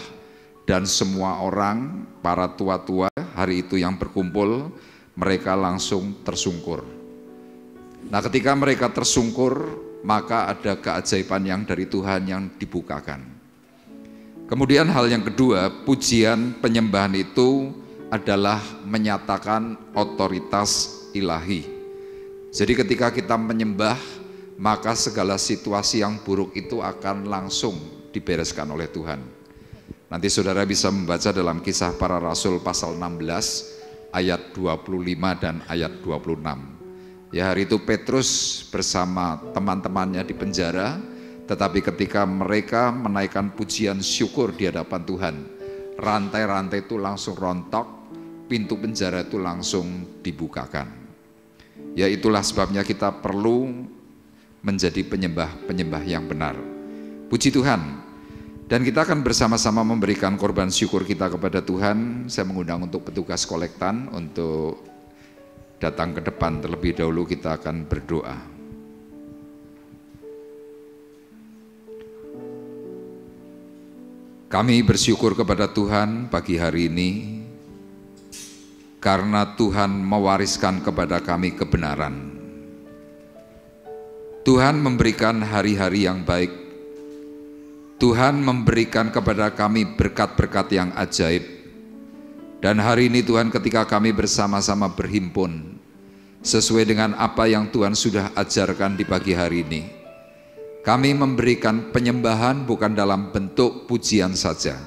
dan semua orang, para tua-tua hari itu yang berkumpul, mereka langsung tersungkur. Nah, ketika mereka tersungkur, maka ada keajaiban yang dari Tuhan yang dibukakan. Kemudian hal yang kedua, pujian penyembahan itu adalah menyatakan otoritas ilahi. Jadi ketika kita menyembah, maka segala situasi yang buruk itu akan langsung dibereskan oleh Tuhan. Nanti saudara bisa membaca dalam Kisah Para Rasul pasal 16 ayat 25 dan ayat 26. Ya, hari itu Petrus bersama teman-temannya di penjara, tetapi ketika mereka menaikkan pujian syukur di hadapan Tuhan, rantai-rantai itu langsung rontok, pintu penjara itu langsung dibukakan. Ya, itulah sebabnya kita perlu menjadi penyembah-penyembah yang benar. Puji Tuhan. Dan kita akan bersama-sama memberikan korban syukur kita kepada Tuhan. Saya mengundang untuk petugas kolektan untuk datang ke depan terlebih dahulu, kita akan berdoa. Kami bersyukur kepada Tuhan pagi hari ini, karena Tuhan mewariskan kepada kami kebenaran. Tuhan memberikan hari-hari yang baik. Tuhan memberikan kepada kami berkat-berkat yang ajaib. Dan hari ini Tuhan, ketika kami bersama-sama berhimpun sesuai dengan apa yang Tuhan sudah ajarkan di pagi hari ini, kami memberikan penyembahan bukan dalam bentuk pujian saja,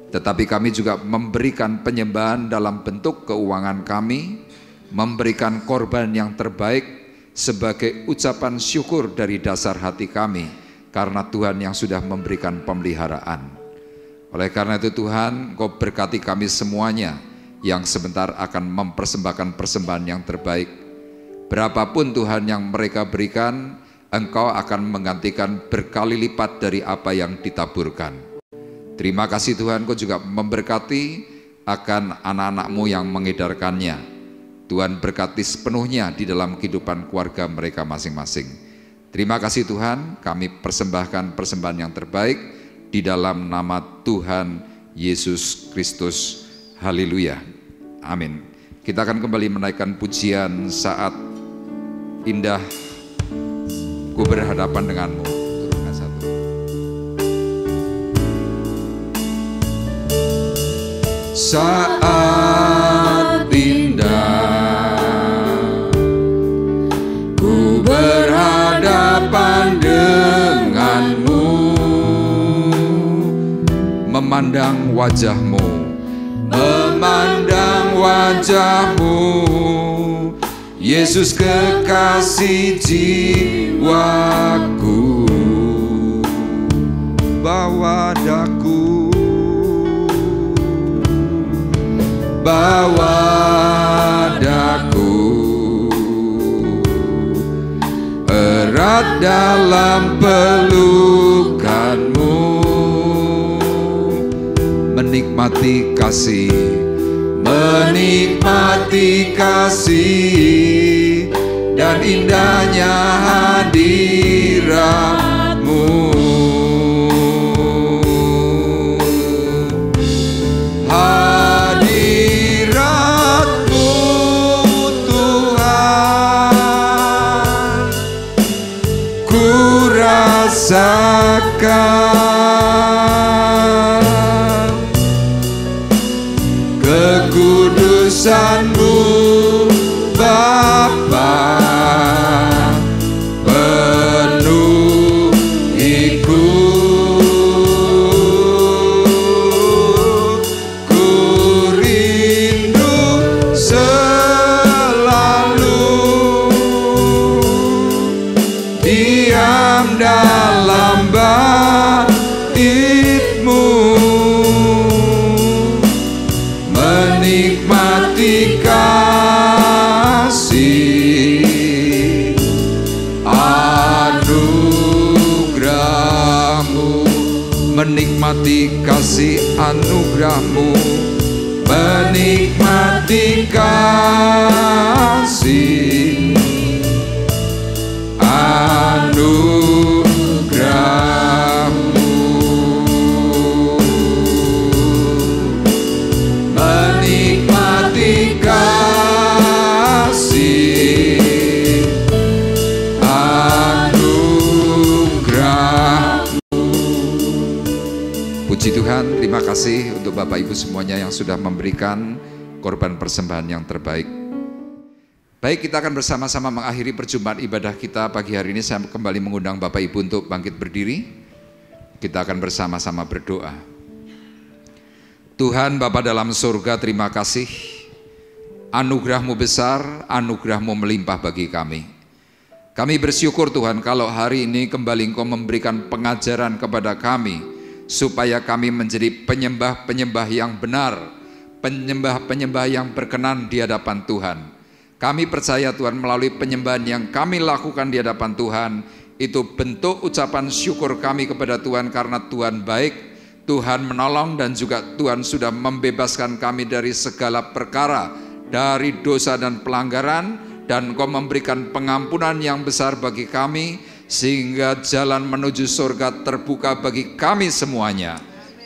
tetapi kami juga memberikan penyembahan dalam bentuk keuangan kami, memberikan korban yang terbaik sebagai ucapan syukur dari dasar hati kami, karena Tuhan yang sudah memberikan pemeliharaan. Oleh karena itu Tuhan, Engkau berkati kami semuanya yang sebentar akan mempersembahkan persembahan yang terbaik. Berapapun Tuhan yang mereka berikan, Engkau akan menggantikan berkali lipat dari apa yang ditaburkan. Terima kasih Tuhan, Engkau juga memberkati akan anak-anak-Mu yang mengedarkannya. Tuhan berkati sepenuhnya di dalam kehidupan keluarga mereka masing-masing. Terima kasih Tuhan, kami persembahkan persembahan yang terbaik di dalam nama Tuhan Yesus Kristus. Haleluya. Amin. Kita akan kembali menaikkan pujian saat indah ku berhadapan denganmu. Turunkan satu. Saat indah ku berhadapan denganmu, memandang wajahmu, memandang wajahmu, Yesus kekasih jiwaku. Bawa daku, bawa daku, erat dalam pelukanmu, menikmati kasih, menikmati kasih dan indahnya hadiratmu. Hadiratmu Tuhan ku rasakan, kekudusan-Mu Bapa penuhiku, ku rindu selalu diam dalam bait-Mu, menikmati kasih anugerah-Mu, menikmati kasih anugerah-Mu, menikmati kasih Terima kasih untuk Bapak Ibu semuanya yang sudah memberikan korban persembahan yang terbaik. Baik, kita akan bersama-sama mengakhiri perjumpaan ibadah kita pagi hari ini. Saya kembali mengundang Bapak Ibu untuk bangkit berdiri. Kita akan bersama-sama berdoa. Tuhan Bapa dalam surga, terima kasih. Anugerah-Mu besar, anugerah-Mu melimpah bagi kami. Kami bersyukur Tuhan kalau hari ini kembali Engkau memberikan pengajaran kepada kami, supaya kami menjadi penyembah-penyembah yang benar, penyembah-penyembah yang berkenan di hadapan Tuhan. Kami percaya Tuhan melalui penyembahan yang kami lakukan di hadapan Tuhan, itu bentuk ucapan syukur kami kepada Tuhan karena Tuhan baik, Tuhan menolong, dan juga Tuhan sudah membebaskan kami dari segala perkara, dari dosa dan pelanggaran, dan Engkau memberikan pengampunan yang besar bagi kami, sehingga jalan menuju surga terbuka bagi kami semuanya.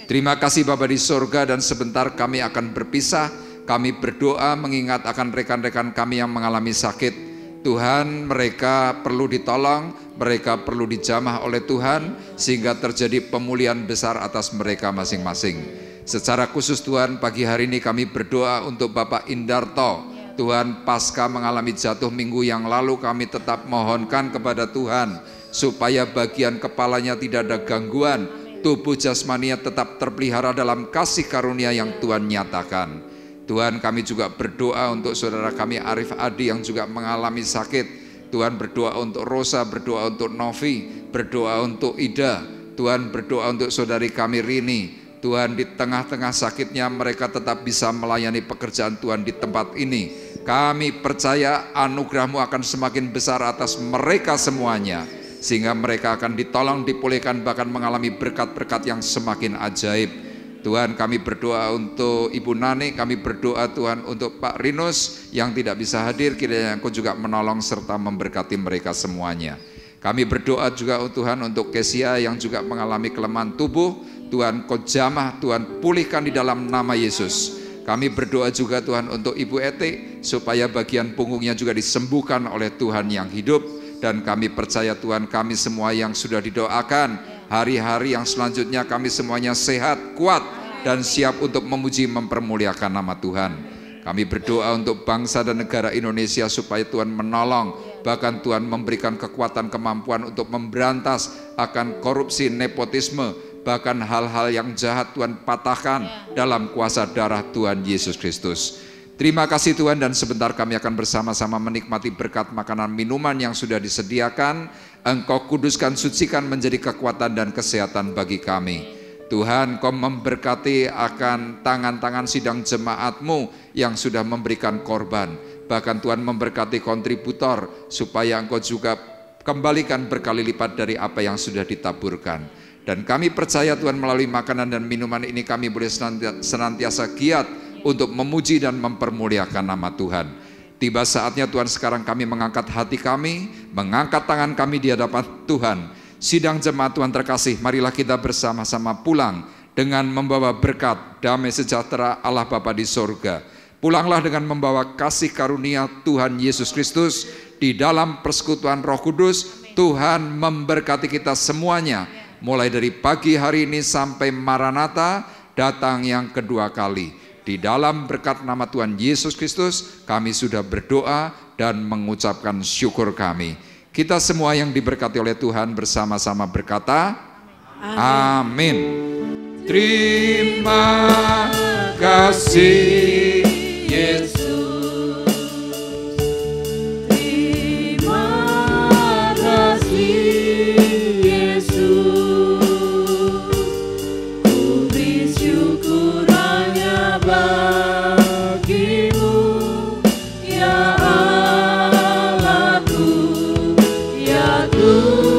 Terima kasih Bapa di surga, dan sebentar kami akan berpisah. Kami berdoa mengingat akan rekan-rekan kami yang mengalami sakit. Tuhan, mereka perlu ditolong, mereka perlu dijamah oleh Tuhan, sehingga terjadi pemulihan besar atas mereka masing-masing. Secara khusus Tuhan, pagi hari ini kami berdoa untuk Bapak Indarto. Tuhan, pasca mengalami jatuh minggu yang lalu, kami tetap mohonkan kepada Tuhan, supaya bagian kepalanya tidak ada gangguan, tubuh jasmaninya tetap terpelihara dalam kasih karunia yang Tuhan nyatakan. Tuhan, kami juga berdoa untuk saudara kami Arif Adi yang juga mengalami sakit. Tuhan, berdoa untuk Rosa, berdoa untuk Novi, berdoa untuk Ida. Tuhan, berdoa untuk saudari kami Rini. Tuhan, di tengah-tengah sakitnya mereka tetap bisa melayani pekerjaan Tuhan di tempat ini. Kami percaya anugerah-Mu akan semakin besar atas mereka semuanya, sehingga mereka akan ditolong, dipulihkan, bahkan mengalami berkat-berkat yang semakin ajaib. Tuhan, kami berdoa untuk Ibu Nani, kami berdoa Tuhan untuk Pak Rinus yang tidak bisa hadir, kiranya Engkau juga menolong serta memberkati mereka semuanya. Kami berdoa juga Tuhan untuk Kesia yang juga mengalami kelemahan tubuh. Tuhan, Kau jamah, Tuhan pulihkan di dalam nama Yesus. Kami berdoa juga Tuhan untuk Ibu Eti, supaya bagian punggungnya juga disembuhkan oleh Tuhan yang hidup. Dan kami percaya Tuhan, kami semua yang sudah didoakan, hari-hari yang selanjutnya kami semuanya sehat, kuat, dan siap untuk memuji mempermuliakan nama Tuhan. Kami berdoa untuk bangsa dan negara Indonesia supaya Tuhan menolong, bahkan Tuhan memberikan kekuatan kemampuan untuk memberantas akan korupsi, nepotisme, bahkan hal-hal yang jahat Tuhan patahkan dalam kuasa darah Tuhan Yesus Kristus. Terima kasih Tuhan, dan sebentar kami akan bersama-sama menikmati berkat makanan minuman yang sudah disediakan. Engkau kuduskan, sucikan menjadi kekuatan dan kesehatan bagi kami. Tuhan, Kau memberkati akan tangan-tangan sidang jemaat-Mu yang sudah memberikan korban. Bahkan Tuhan memberkati kontributor, supaya Engkau juga kembalikan berkali lipat dari apa yang sudah ditaburkan. Dan kami percaya Tuhan, melalui makanan dan minuman ini kami boleh senantiasa giat untuk memuji dan mempermuliakan nama Tuhan. Tiba saatnya Tuhan, sekarang kami mengangkat hati kami, mengangkat tangan kami di hadapan Tuhan. Sidang jemaat Tuhan terkasih, marilah kita bersama-sama pulang dengan membawa berkat, damai sejahtera Allah Bapa di sorga. Pulanglah dengan membawa kasih karunia Tuhan Yesus Kristus di dalam persekutuan Roh Kudus. Tuhan memberkati kita semuanya, mulai dari pagi hari ini sampai Maranatha datang yang kedua kali. Di dalam berkat nama Tuhan Yesus Kristus, kami sudah berdoa dan mengucapkan syukur kami. Kita semua yang diberkati oleh Tuhan bersama-sama berkata, amin. Terima kasih Yesus. Terima kasih Yesus. Ku beri syukur hanya bagimu, ya Allahku, ya Tuhan.